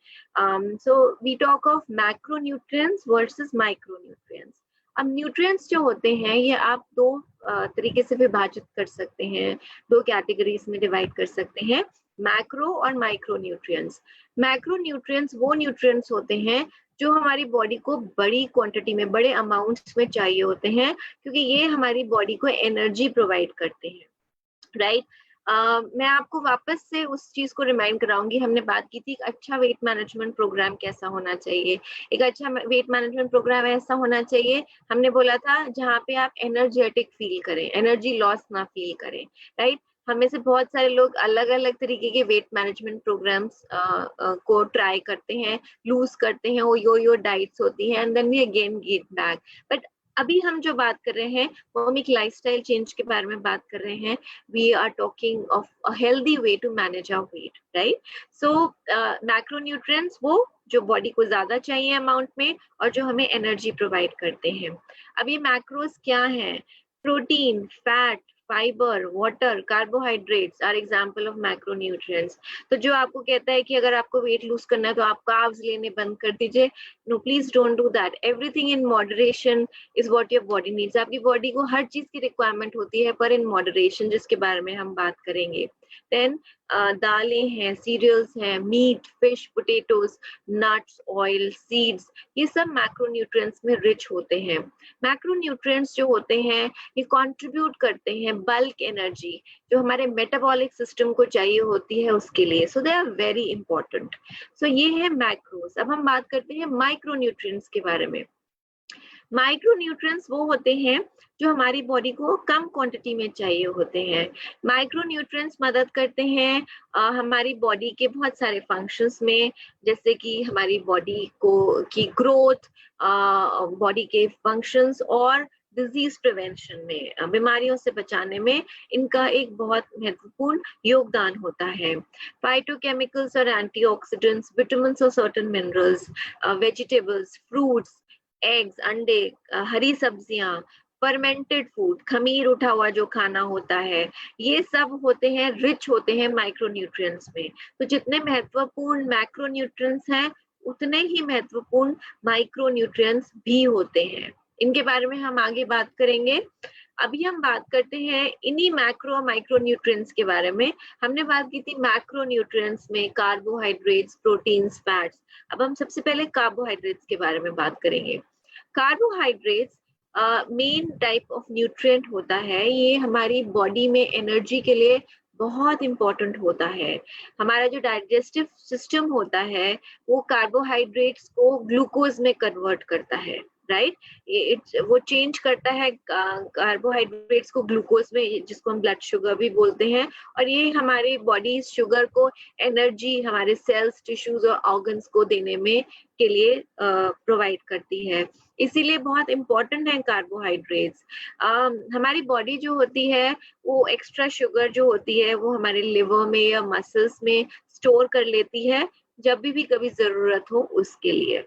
So we talk of macronutrients versus micronutrients. अब न्यूट्रिएंट्स जो होते हैं ये आप दो तरीके से विभाजित कर सकते हैं, दो कैटेगरीज में डिवाइड कर सकते हैं, मैक्रो और माइक्रो न्यूट्रिएंट्स। मैक्रो न्यूट्रिएंट्स वो न्यूट्रिएंट्स होते हैं जो हमारी बॉडी को बड़ी क्वांटिटी में, बड़े अमाउंट्स में चाहिए होते हैं, क्योंकि ये हमारी बॉडी को एनर्जी प्रोवाइड करते हैं, राइट? मैं आपको वापस से उस चीज को रिमाइंड कराऊंगी। हमने बात की थी एक अच्छा वेट मैनेजमेंट प्रोग्राम कैसा होना चाहिए। एक अच्छा वेट मैनेजमेंट प्रोग्राम ऐसा होना चाहिए, हमने बोला था, जहाँ पे आप एनर्जेटिक फील करें, एनर्जी लॉस ना फील करें, राइट? हमें से बहुत सारे लोग अलग अलग तरीके के वेट मैनेजमेंट प्रोग्राम्स को ट्राई करते हैं, लूज करते हैं, वो यो डाइट्स होती है, and then we again get back. But अभी हम जो बात कर रहे हैं वो हम एक लाइफस्टाइल चेंज के बारे में बात कर रहे हैं। we are talking of a healthy way to manage our weight, right? So macronutrients वो जो बॉडी को ज्यादा चाहिए अमाउंट में और जो हमें एनर्जी प्रोवाइड करते हैं। अब ये मैक्रोस क्या हैं? Protein, fat, fibre, water, carbohydrates are example of macronutrients. तो जो आपको कहता है कि अगर आपको वेट लूज करना है तो आप कार्ब्स लेने बंद कर दीजिए, no please don't do that. Everything in moderation is what your body needs. आपकी बॉडी को हर चीज की रिक्वायरमेंट होती है, पर इन मॉडरेशन, जिसके बारे में हम बात करेंगे। देन दालें हैं, सीरियल्स हैं, meat, fish, potatoes, nuts, oil, seeds, ये सब मैक्रोन्यूट्रिएंट्स में रिच होते हैं। मैक्रोन्यूट्रिएंट्स जो होते हैं ये कंट्रीब्यूट करते हैं बल्क एनर्जी जो हमारे मेटाबॉलिक सिस्टम को चाहिए होती है उसके लिए। सो दे आर वेरी इंपॉर्टेंट। सो ये है मैक्रोस। अब हम बात करते हैं माइक्रोन्यूट्रिएंट्स के बारे में। माइक्रोन्यूट्रिएंट्स वो होते हैं जो हमारी बॉडी को कम क्वांटिटी में चाहिए होते हैं। माइक्रोन्यूट्रिएंट्स मदद करते हैं हमारी बॉडी के बहुत सारे फंक्शंस में, जैसे कि हमारी बॉडी को की ग्रोथ, बॉडी के फंक्शंस और डिजीज प्रिवेंशन में, बीमारियों से बचाने में इनका एक बहुत महत्वपूर्ण योगदान होता है। फाइटोकेमिकल्स और एंटीऑक्सीडेंट्स, विटामिन्स और certain minerals, vegetables, fruits, eggs, अंडे, हरी सब्जियां, फर्मेंटेड फूड, खमीर उठा हुआ जो खाना होता है, ये सब होते हैं, रिच होते हैं माइक्रोन्यूट्रिएंट्स में। तो जितने महत्वपूर्ण मैक्रोन्यूट्रिएंट्स हैं उतने ही महत्वपूर्ण माइक्रोन्यूट्रिएंट्स भी होते हैं। इनके बारे में हम आगे बात करेंगे। अभी हम बात करते हैं इन्हीं मैक्रो माइक्रोन्यूट्रिएंट्स के बारे में। हमने बात की थी मैक्रोन्यूट्रिएंट्स में कार्बोहाइड्रेट्स, प्रोटीन्स, फैट्स। अब हम सबसे पहले कार्बोहाइड्रेट्स के बारे में बात करेंगे। Carbohydrates main type of nutrient होता है, ये हमारी बॉडी में एनर्जी के लिए बहुत इंपॉर्टेंट होता है। हमारा जो डाइजेस्टिव सिस्टम होता है वो कार्बोहाइड्रेट्स को ग्लूकोज में कन्वर्ट करता है, राइट? वो चेंज करता है कार्बोहाइड्रेट्स को ग्लूकोज में, जिसको हम ब्लड शुगर भी बोलते हैं। और ये हमारे बॉडी शुगर को एनर्जी हमारे सेल्स, टिश्यूज और ऑर्गन्स को देने में के लिए प्रोवाइड करती है। इसीलिए बहुत इंपॉर्टेंट है कार्बोहाइड्रेट्स। हमारी बॉडी जो होती है वो एक्स्ट्रा शुगर जो होती है वो हमारे लिवर में या मसल्स में स्टोर कर लेती है जब भी कभी जरूरत हो उसके लिए।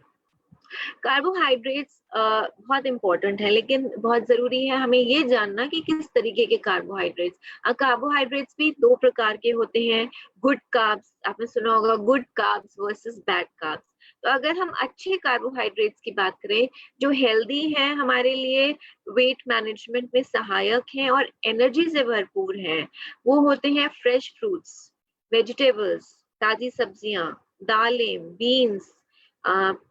कार्बोहाइड्रेट्स बहुत इंपॉर्टेंट है, लेकिन बहुत जरूरी है हमें ये जानना कि किस तरीके के कार्बोहाइड्रेट्स। कार्बोहाइड्रेट्स भी दो प्रकार के होते हैं, गुड कार्ब्स, आपने सुना होगा good carbs versus bad carbs. तो अगर हम अच्छे कार्बोहाइड्रेट्स की बात करें जो हेल्दी हैं हमारे लिए, वेट मैनेजमेंट में सहायक हैं और एनर्जी से भरपूर हैं, वो होते हैं फ्रेश फ्रूट्स, वेजिटेबल्स, ताजी सब्जियां, दालें, बीन्स,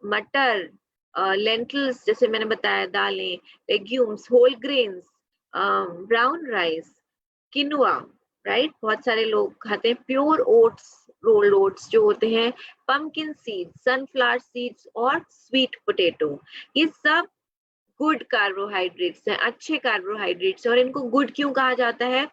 मटर, लेंटिल्स जैसे मैंने बताया, दालें, legumes, whole grains, brown rice, quinoa, right, बहुत सारे लोग खाते हैं, प्योर ओट्स, रोल्ड ओट्स जो होते हैं, पंपकिन सीड्स, सनफ्लावर सीड्स और स्वीट पोटैटो, ये सब गुड कार्बोहाइड्रेट्स हैं, अच्छे कार्बोहाइड्रेट्स। और इनको गुड क्यों कहा जाता है?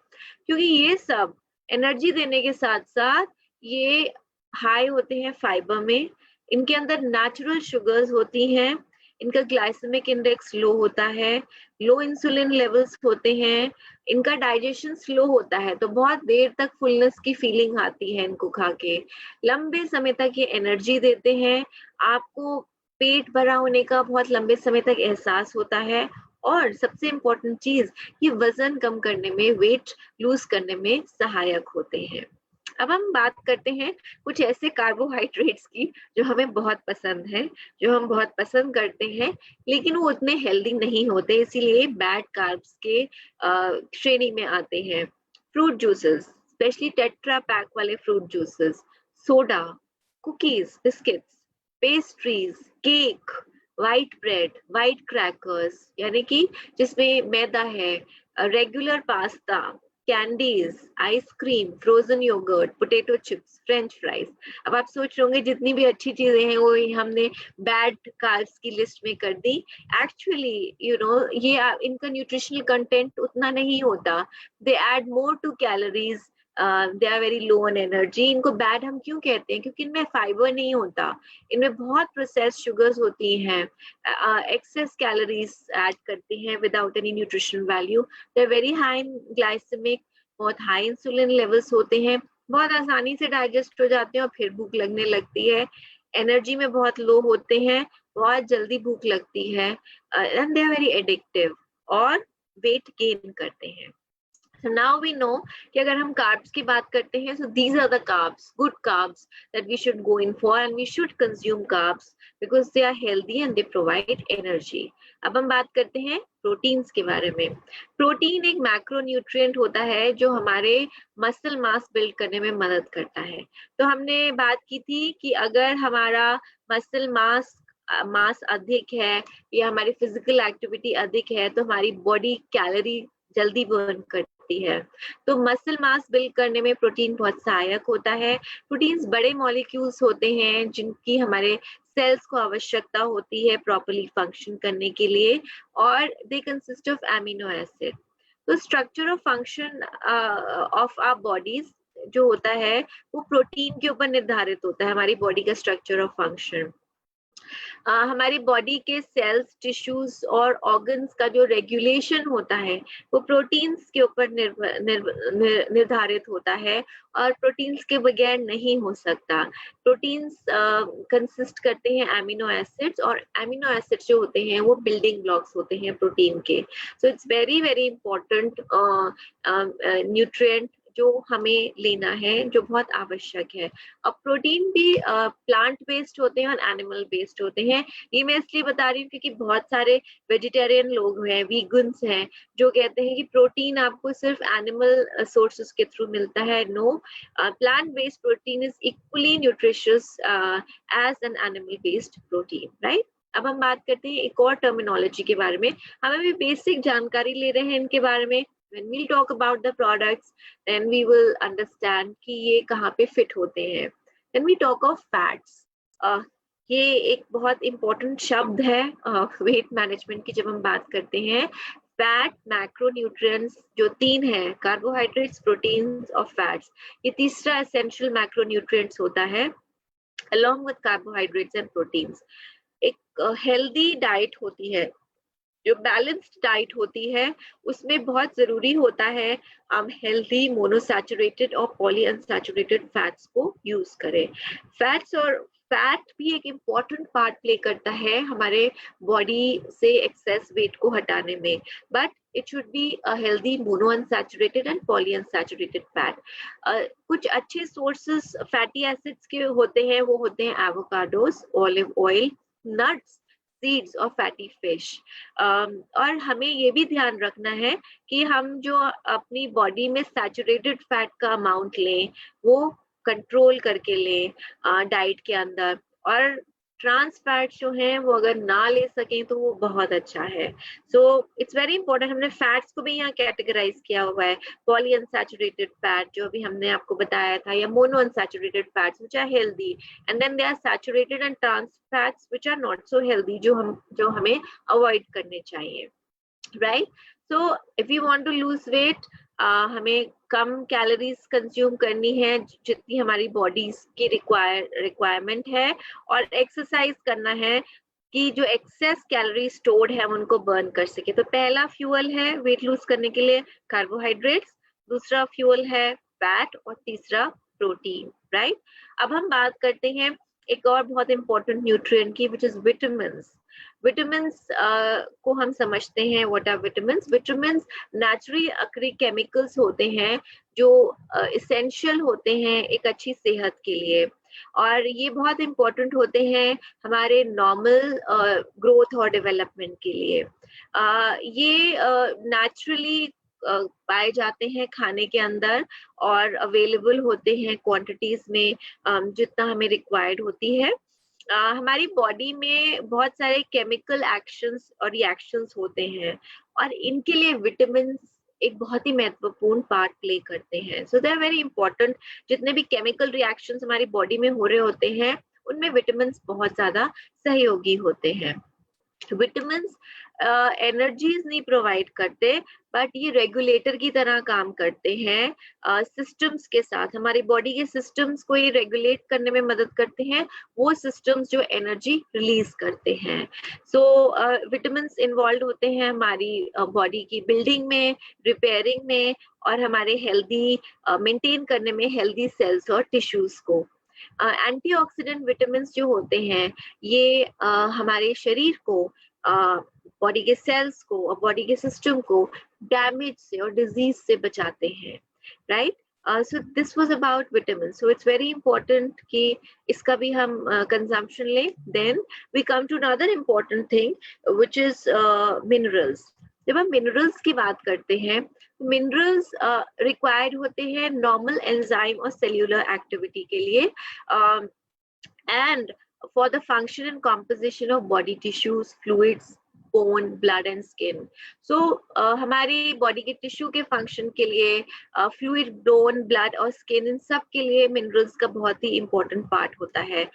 क्योंकि ये सब एनर्जी देने के साथ साथ ये हाई होते हैं फाइबर में, इनके अंदर नेचुरल शुगर्स होती हैं, इनका ग्लाइसेमिक इंडेक्स लो होता है, लो इंसुलिन लेवल्स होते हैं, इनका डाइजेशन स्लो होता है, तो बहुत देर तक फुलनेस की फीलिंग आती है इनको खा के, लंबे समय तक ये एनर्जी देते हैं, आपको पेट भरा होने का बहुत लंबे समय तक एहसास होता है, और सबसे इम्पोर्टेंट चीज, ये वजन कम करने में, वेट लूज करने में सहायक होते हैं। अब हम बात करते हैं कुछ ऐसे कार्बोहाइड्रेट्स की जो हमें बहुत पसंद है, जो हम बहुत पसंद करते हैं, लेकिन वो उतने हेल्दी नहीं होते, इसीलिए बैड कार्ब्स के श्रेणी में आते हैं। Fruit juices, specially Tetra Pak वाले fruit juices, soda, cookies, biscuits, pastries, cake, white bread, white crackers यानी कि जिसमें मैदा है, regular pasta, candies, ice cream, frozen yogurt, potato chips, French fries. अब आप सोच रहे होंगे जितनी भी अच्छी चीजें हैं वो हमने बैड कार्ब्स की लिस्ट में कर दी। एक्चुअली ये इनका न्यूट्रिशनल कंटेंट उतना नहीं होता, they add more to calories, they are very low on energy. इनको बैड हम क्यों कहते हैं? क्योंकि इनमें फाइबर नहीं होता, इनमें बहुत प्रोसेस्ड शुगर्स होती हैं, एक्सेस कैलोरीज ऐड करती हैं without any nutrition value, they very high in glycemic, बहुत हाई इंसुलिन लेवल्स होते हैं, बहुत आसानी से डाइजेस्ट हो जाते हैं और फिर भूख लगने लगती है, एनर्जी में बहुत लो होते हैं, बहुत जल्दी भूख लगती है, and they are very addictive और वेट गेन करते हैं। So now we know कि अगर हम carbs की बात करते हैं, so these are the carbs, good carbs that we should go in for, and we should consume carbs because they are healthy and they provide energy. अब हम बात करते हैं प्रोटीन्स के बारे में। प्रोटीन एक मैक्रोन्यूट्रिएंट होता है जो हमारे मसल मास बिल्ड करने में मदद करता है। तो हमने बात की थी कि अगर हमारा मसल मास अधिक है या हमारी फिजिकल एक्टिविटी अधिक है तो हमारी बॉडी कैलोरी जल्दी बर्न करती है, तो मसल मास बिल्ड करने में प्रोटीन बहुत सहायक होता है। प्रोटीन्स बड़े मॉलिक्यूल्स होते हैं जिनकी हमारे सेल्स को आवश्यकता होती है प्रॉपर्ली फंक्शन करने के लिए, और they consist of amino acid. तो structure of function of our bodies जो होता है वो प्रोटीन के ऊपर निर्धारित होता है, हमारी बॉडी का स्ट्रक्चर ऑफ फंक्शन। हमारी बॉडी के सेल्स, टिश्यूज और ऑर्गन्स का जो रेगुलेशन होता है वो प्रोटीन्स के ऊपर निर्धारित होता है, और प्रोटीन्स के बगैर नहीं हो सकता। प्रोटीन्स कंसिस्ट करते हैं एमिनो एसिड्स, और एमिनो एसिड्स जो होते हैं वो बिल्डिंग ब्लॉक्स होते हैं प्रोटीन के। सो it's very very important nutrient जो हमें लेना है, जो बहुत आवश्यक है। अब प्रोटीन भी प्लांट बेस्ड होते हैं और एनिमल बेस्ड होते हैं। ये मैं इसलिए बता रही हूँ क्योंकि बहुत सारे वेजिटेरियन लोग हैं, वीगन्स हैं, जो कहते हैं कि प्रोटीन आपको सिर्फ एनिमल सोर्सेस के थ्रू मिलता है। No, plant based protein is equally nutritious as an animal based protein, right. अब हम बात करते हैं एक और टर्मिनोलॉजी के बारे में, हमें भी बेसिक जानकारी ले रहे हैं इनके बारे में। When we talk about the products, then we will understand कि ये कहाँ पे fit होते हैं। When we talk of fats, ये एक बहुत important शब्द है weight management की जब हम बात करते हैं। फैट मैक्रोन्यूट्रिएंट्स जो तीन है, कार्बोहाइड्रेट्स, प्रोटीन्स और फैट्स, ये तीसरा एसेंशियल मैक्रोन्यूट्रिएंट्स होता है along with carbohydrates and proteins। एक हेल्दी डाइट होती है, जो बैलेंस्ड डाइट होती है, उसमें बहुत जरूरी होता है हम हेल्दी मोनोसैचुरेटेड और पॉलीअनसैचुरेटेड फैट्स को यूज करें। फैट्स और फैट भी एक इम्पॉर्टेंट पार्ट प्ले करता है हमारे बॉडी से एक्सेस वेट को हटाने में, but it should be a healthy monounsaturated and polyunsaturated fat. कुछ अच्छे sources fatty acids के होते हैं, वो होते हैं avocados, olive oil, nuts, seeds और फैटी फिश। और हमें ये भी ध्यान रखना है कि हम जो अपनी बॉडी में सैचुरेटेड फैट का अमाउंट लें वो कंट्रोल करके लें डाइट के अंदर, और ट्रांस फैट जो है वो अगर ना ले सकें तो वो बहुत अच्छा है। सो इट्स वेरी इंपॉर्टेंट। हमने फैट्स को भी यहाँ कैटेगराइज किया हुआ है, पॉली अनसैचुरेटेड फैट जो अभी हमने आपको बताया था, या mono unsaturated fats which are healthy, and then they are saturated and trans fats which are not so healthy, जो हमें अवॉइड करने चाहिए, राइट। So if you want to lose weight, हमें कम कैलोरीज कंज्यूम करनी है जितनी हमारी बॉडी की रिक्वायरमेंट है, और एक्सरसाइज करना है कि जो एक्सेस कैलोरी स्टोर्ड है हम उनको बर्न कर सके। तो पहला फ्यूल है वेट लूज करने के लिए कार्बोहाइड्रेट्स, दूसरा फ्यूल है फैट, और तीसरा प्रोटीन, राइट। अब हम बात करते हैं एक और बहुत इंपॉर्टेंट न्यूट्रिएंट की, विच इज विटामिन्स। विटामिन्स को हम समझते हैं, what are vitamins. Vitamins naturally occurring chemicals होते हैं जो इसेंशियल होते हैं एक अच्छी सेहत के लिए, और ये बहुत इंपॉर्टेंट होते हैं हमारे नॉर्मल ग्रोथ और डेवलपमेंट के लिए। ये नेचुरली पाए जाते हैं खाने के अंदर और अवेलेबल होते हैं क्वांटिटीज में जितना हमें रिक्वायर्ड होती है। हमारी बॉडी में बहुत सारे केमिकल एक्शंस और रिएक्शंस होते हैं, और इनके लिए विटामिन एक बहुत ही महत्वपूर्ण पार्ट प्ले करते हैं। सो दे आर वेरी इंपॉर्टेंट। जितने भी केमिकल रिएक्शंस हमारी बॉडी में हो रहे होते हैं उनमें विटामिन बहुत ज्यादा सहयोगी होते हैं। विटामिन एनर्जीज नहीं प्रोवाइड करते, बट ये रेगुलेटर की तरह काम करते हैं सिस्टम्स के साथ। हमारी बॉडी के सिस्टम्स को ये रेगुलेट करने में मदद करते हैं, वो सिस्टम्स जो एनर्जी रिलीज करते हैं। सो विटामिन इन्वॉल्व होते हैं हमारी बॉडी की बिल्डिंग में, रिपेयरिंग में, और हमारे हेल्दी मेंटेन करने में हेल्दी सेल्स और टिश्यूज को। एंटीऑक्सीडेंट विटामिन जो होते हैं ये हमारे शरीर को, बॉडी के सेल्स को और बॉडी के सिस्टम को डैमेज से और डिजीज से बचाते हैं, right. So this was about vitamin. So it's very important कि इसका भी हम कंजम्पशन लें। Then we come to another important thing which is minerals. जब हम मिनरल्स की बात करते हैं, मिनरल्स रिक्वायर्ड होते हैं नॉर्मल एंजाइम और सेल्यूलर एक्टिविटी के लिए, and for the function and composition of body tissues, fluids, bone, blood and skin. So हमारी बॉडी के टिश्यू के फंक्शन के लिए, फ्लूइड, बोन, ब्लड और स्किन, इन सब के लिए मिनरल्स का बहुत ही इंपॉर्टेंट पार्ट होता है।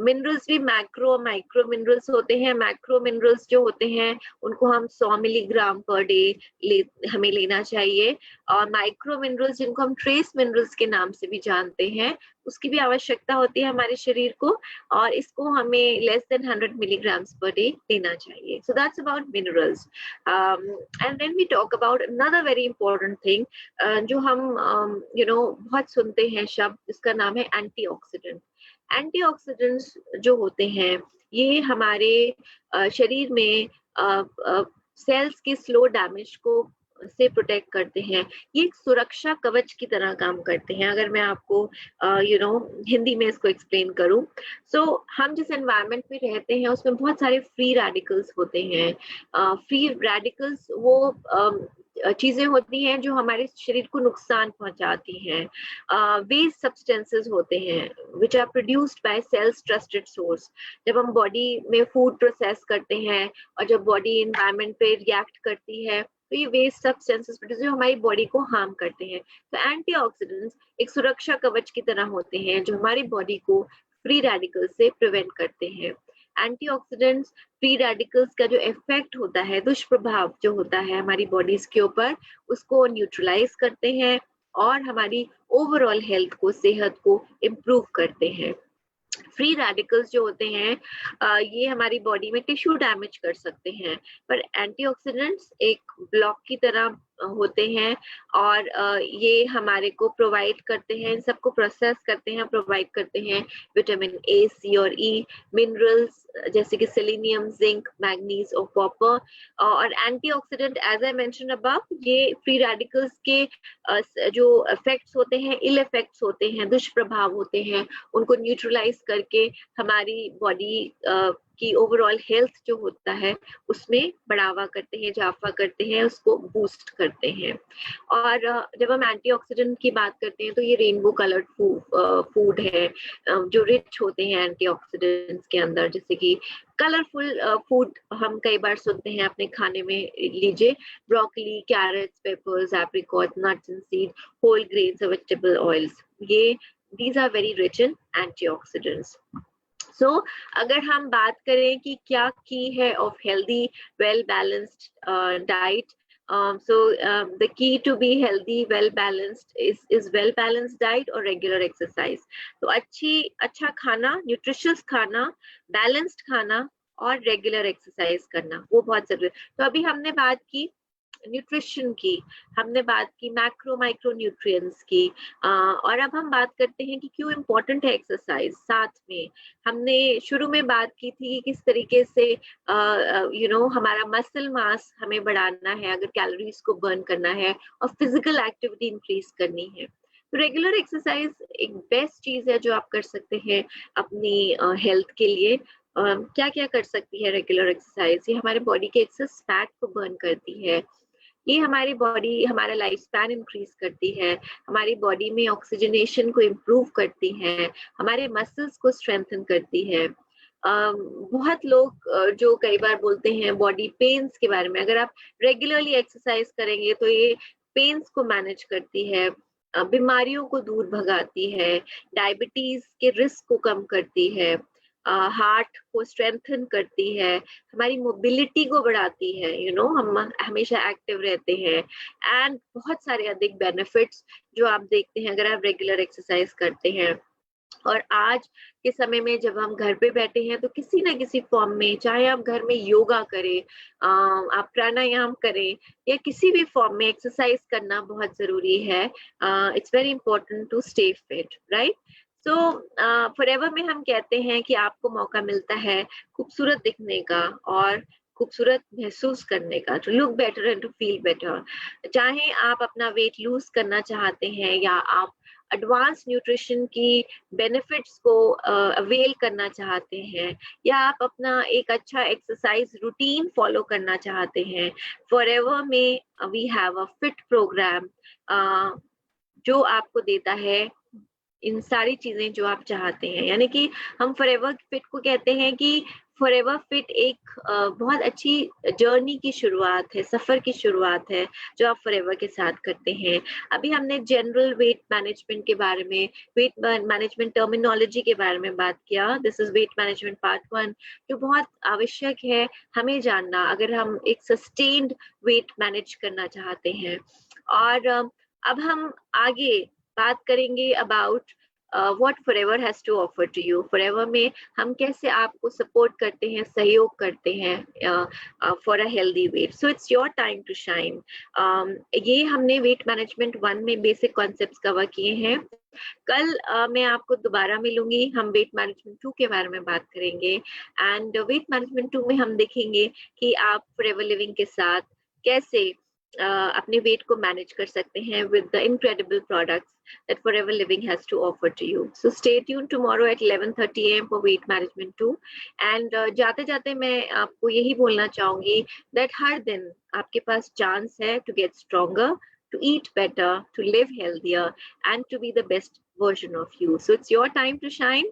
मिनरल्स भी मैक्रो माइक्रो मिनरल्स होते हैं। मैक्रो मिनरल्स जो होते हैं उनको हम 100 मिलीग्राम पर डे हमें लेना चाहिए, और माइक्रो मिनरल्स जिनको हम ट्रेस मिनरल्स के नाम से भी जानते हैं उसकी भी आवश्यकता होती है हमारे शरीर को, और इसको हमें less than 100 milligrams per day लेना चाहिए। So that's about minerals. And then we talk about another very important thing जो हम बहुत सुनते हैं शब्द, इसका नाम है एंटीऑक्सीडेंट। एंटीऑक्सीडेंट्स जो होते हैं ये हमारे शरीर में सेल्स के स्लो डैमेज को से प्रोटेक्ट करते हैं। ये एक सुरक्षा कवच की तरह काम करते हैं। अगर मैं आपको हिंदी में इसको एक्सप्लेन करूं, सो हम जिस एनवायरनमेंट में रहते हैं उसमें बहुत सारे फ्री रेडिकल्स होते हैं। फ्री रेडिकल्स वो चीजें होती हैं जो हमारे शरीर को नुकसान पहुंचाती हैं। वेस्ट सब्सटेंसेस होते हैं which are produced by cells trusted source. जब हम बॉडी में फूड प्रोसेस करते हैं और जब बॉडी एनवायरनमेंट पे रिएक्ट करती है तो ये वेस्ट सब्सटेंसेस जो हमारी बॉडी को हार्म करते हैं। तो एंटीऑक्सीडेंट्स एक सुरक्षा कवच की तरह होते हैं जो हमारी बॉडी को फ्री रेडिकल्स से प्रिवेंट करते हैं। एंटीऑक्सीडेंट्स फ्री रेडिकल्स का जो इफेक्ट होता है, दुष्प्रभाव जो होता है हमारी बॉडीज के ऊपर, उसको न्यूट्रलाइज करते हैं और हमारी ओवरऑल हेल्थ को, सेहत को इम्प्रूव करते हैं। फ्री रेडिकल्स जो होते हैं ये हमारी बॉडी में टिश्यू डैमेज कर सकते हैं, पर एंटीऑक्सीडेंट्स एक ब्लॉक की तरह होते हैं और ये हमारे को प्रोवाइड करते हैं, इन सबको प्रोसेस करते हैं, प्रोवाइड करते हैं विटामिन ए, सी और ई, मिनरल्स जैसे कि सेलेनियम, जिंक, मैग्नीज और कॉपर, और antioxidant as I mention above, ये फ्री रेडिकल्स के जो इफेक्ट्स होते हैं, इल इफेक्ट्स होते हैं, दुष्प्रभाव होते हैं, उनको न्यूट्रलाइज करके हमारी बॉडी की ओवरऑल हेल्थ जो होता है उसमें बढ़ावा करते हैं, इजाफा करते हैं, उसको बूस्ट करते हैं। और जब हम एंटीऑक्सीडेंट की बात करते हैं तो ये रेनबो कलर्ड फूड है जो रिच होते हैं एंटीऑक्सीडेंट्स के अंदर, जैसे कि कलरफुल फूड हम कई बार सुनते हैं अपने खाने में लीजिए, broccoli, carrots, peppers, apricot, nuts and seed, whole grains, vegetable oils, ये these are very rich in antioxidants. So अगर हम बात करें कि क्या की है of healthy well balanced diet, the key to be healthy well balanced is well balanced diet और regular exercise. तो अच्छा खाना, nutritious खाना, balanced खाना और रेगुलर एक्सरसाइज करना, वो बहुत जरूरी है। तो अभी हमने बात की न्यूट्रिशन की, हमने बात की मैक्रो माइक्रो न्यूट्रिएंट्स की, और अब हम बात करते हैं कि क्यों इम्पोर्टेंट है एक्सरसाइज। साथ में हमने शुरू में बात की थी कि किस तरीके से हमारा मसल मास हमें बढ़ाना है अगर कैलोरीज को बर्न करना है और फिजिकल एक्टिविटी इंक्रीज करनी है। तो रेगुलर एक्सरसाइज एक बेस्ट चीज है जो आप कर सकते हैं अपनी हेल्थ के लिए। क्या क्या कर सकती है रेगुलर एक्सरसाइज? ये हमारे बॉडी के एक्सेस फैट को बर्न करती है, ये हमारी बॉडी, हमारा लाइफ स्पैन इंक्रीज करती है, हमारी बॉडी में ऑक्सीजनेशन को इम्प्रूव करती है, हमारे मसल्स को स्ट्रेंथन करती है। बहुत लोग जो कई बार बोलते हैं बॉडी पेन्स के बारे में, अगर आप रेगुलरली एक्सरसाइज करेंगे तो ये पेन्स को मैनेज करती है, बीमारियों को दूर भगाती है, डायबिटीज के रिस्क को कम करती है, हार्ट को स्ट्रेंथन करती है, हमारी मोबिलिटी को बढ़ाती है, हम हमेशा एक्टिव रहते हैं, एंड बहुत सारे अधिक बेनिफिट्स जो आप देखते हैं अगर आप रेगुलर एक्सरसाइज करते हैं। और आज के समय में जब हम घर पे बैठे हैं तो किसी ना किसी फॉर्म में, चाहे आप घर में योगा करें, आप प्राणायाम करें, या किसी भी फॉर्म में एक्सरसाइज करना बहुत जरूरी है। It's very important to stay fit, right? So forever में हम कहते हैं कि आपको मौका मिलता है खूबसूरत दिखने का और खूबसूरत महसूस करने का, to look better and to feel better. चाहे आप अपना वेट लूज करना चाहते हैं या आप एडवांस न्यूट्रिशन की बेनिफिट्स को अवेल करना चाहते हैं, या आप अपना एक अच्छा एक्सरसाइज रूटीन फॉलो करना चाहते हैं, फॉरएवर में we have a fit program जो आपको देता है इन सारी चीजें जो आप चाहते हैं। यानी कि हम फॉरएवर फिट को कहते हैं कि फॉरएवर फिट एक बहुत अच्छी जर्नी की शुरुआत है, सफर की शुरुआत है जो आप फॉरएवर के साथ करते हैं। अभी हमने जनरल वेट मैनेजमेंट के बारे में, वेट मैनेजमेंट टर्मिनोलॉजी के बारे में बात किया। This is weight management part 1, जो बहुत आवश्यक है हमें जानना अगर हम एक सस्टेन्ड वेट मैनेज करना चाहते हैं। और अब हम आगे बात करेंगे about what forever has to offer to you। forever में हम कैसे आपको सपोर्ट करते हैं, सहयोग करते हैं for a healthy weight। so it's your time to shine। ये हमने वेट मैनेजमेंट 1 में बेसिक कॉन्सेप्ट्स कवर किए हैं। कल मैं आपको दोबारा मिलूंगी, हम वेट मैनेजमेंट 2 के बारे में बात करेंगे, एंड वेट मैनेजमेंट 2 में हम देखेंगे कि आप फॉरएवर लिविंग के साथ कैसे अपने वेट को मैनेज कर सकते हैं with the incredible products that Forever Living has to offer to you। So stay tuned tomorrow at 11:30 AM for Weight Management 2। And जाते जाते मैं आपको यही बोलना चाहूंगी that हर दिन आपके पास चांस है to get stronger, to eat better, to live healthier, and to be the best version of you। So it's your time to shine।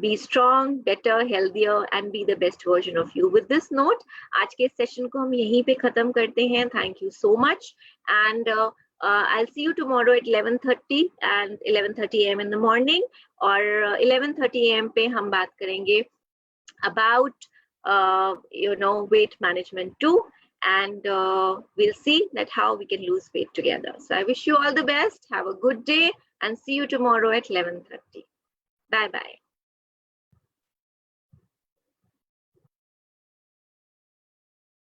Be strong, better, healthier, and be the best version of you। With this note, आज के session को हम यहीं पे खत्म करते हैं। Thank you so much, and I'll see you tomorrow at 11:30 and 11:30 AM in the morning। और 11:30 AM पे हम बात करेंगे about weight management 2, and we'll see that how we can lose weight together। So I wish you all the best. Have a good day and see you tomorrow at 11:30। Bye bye।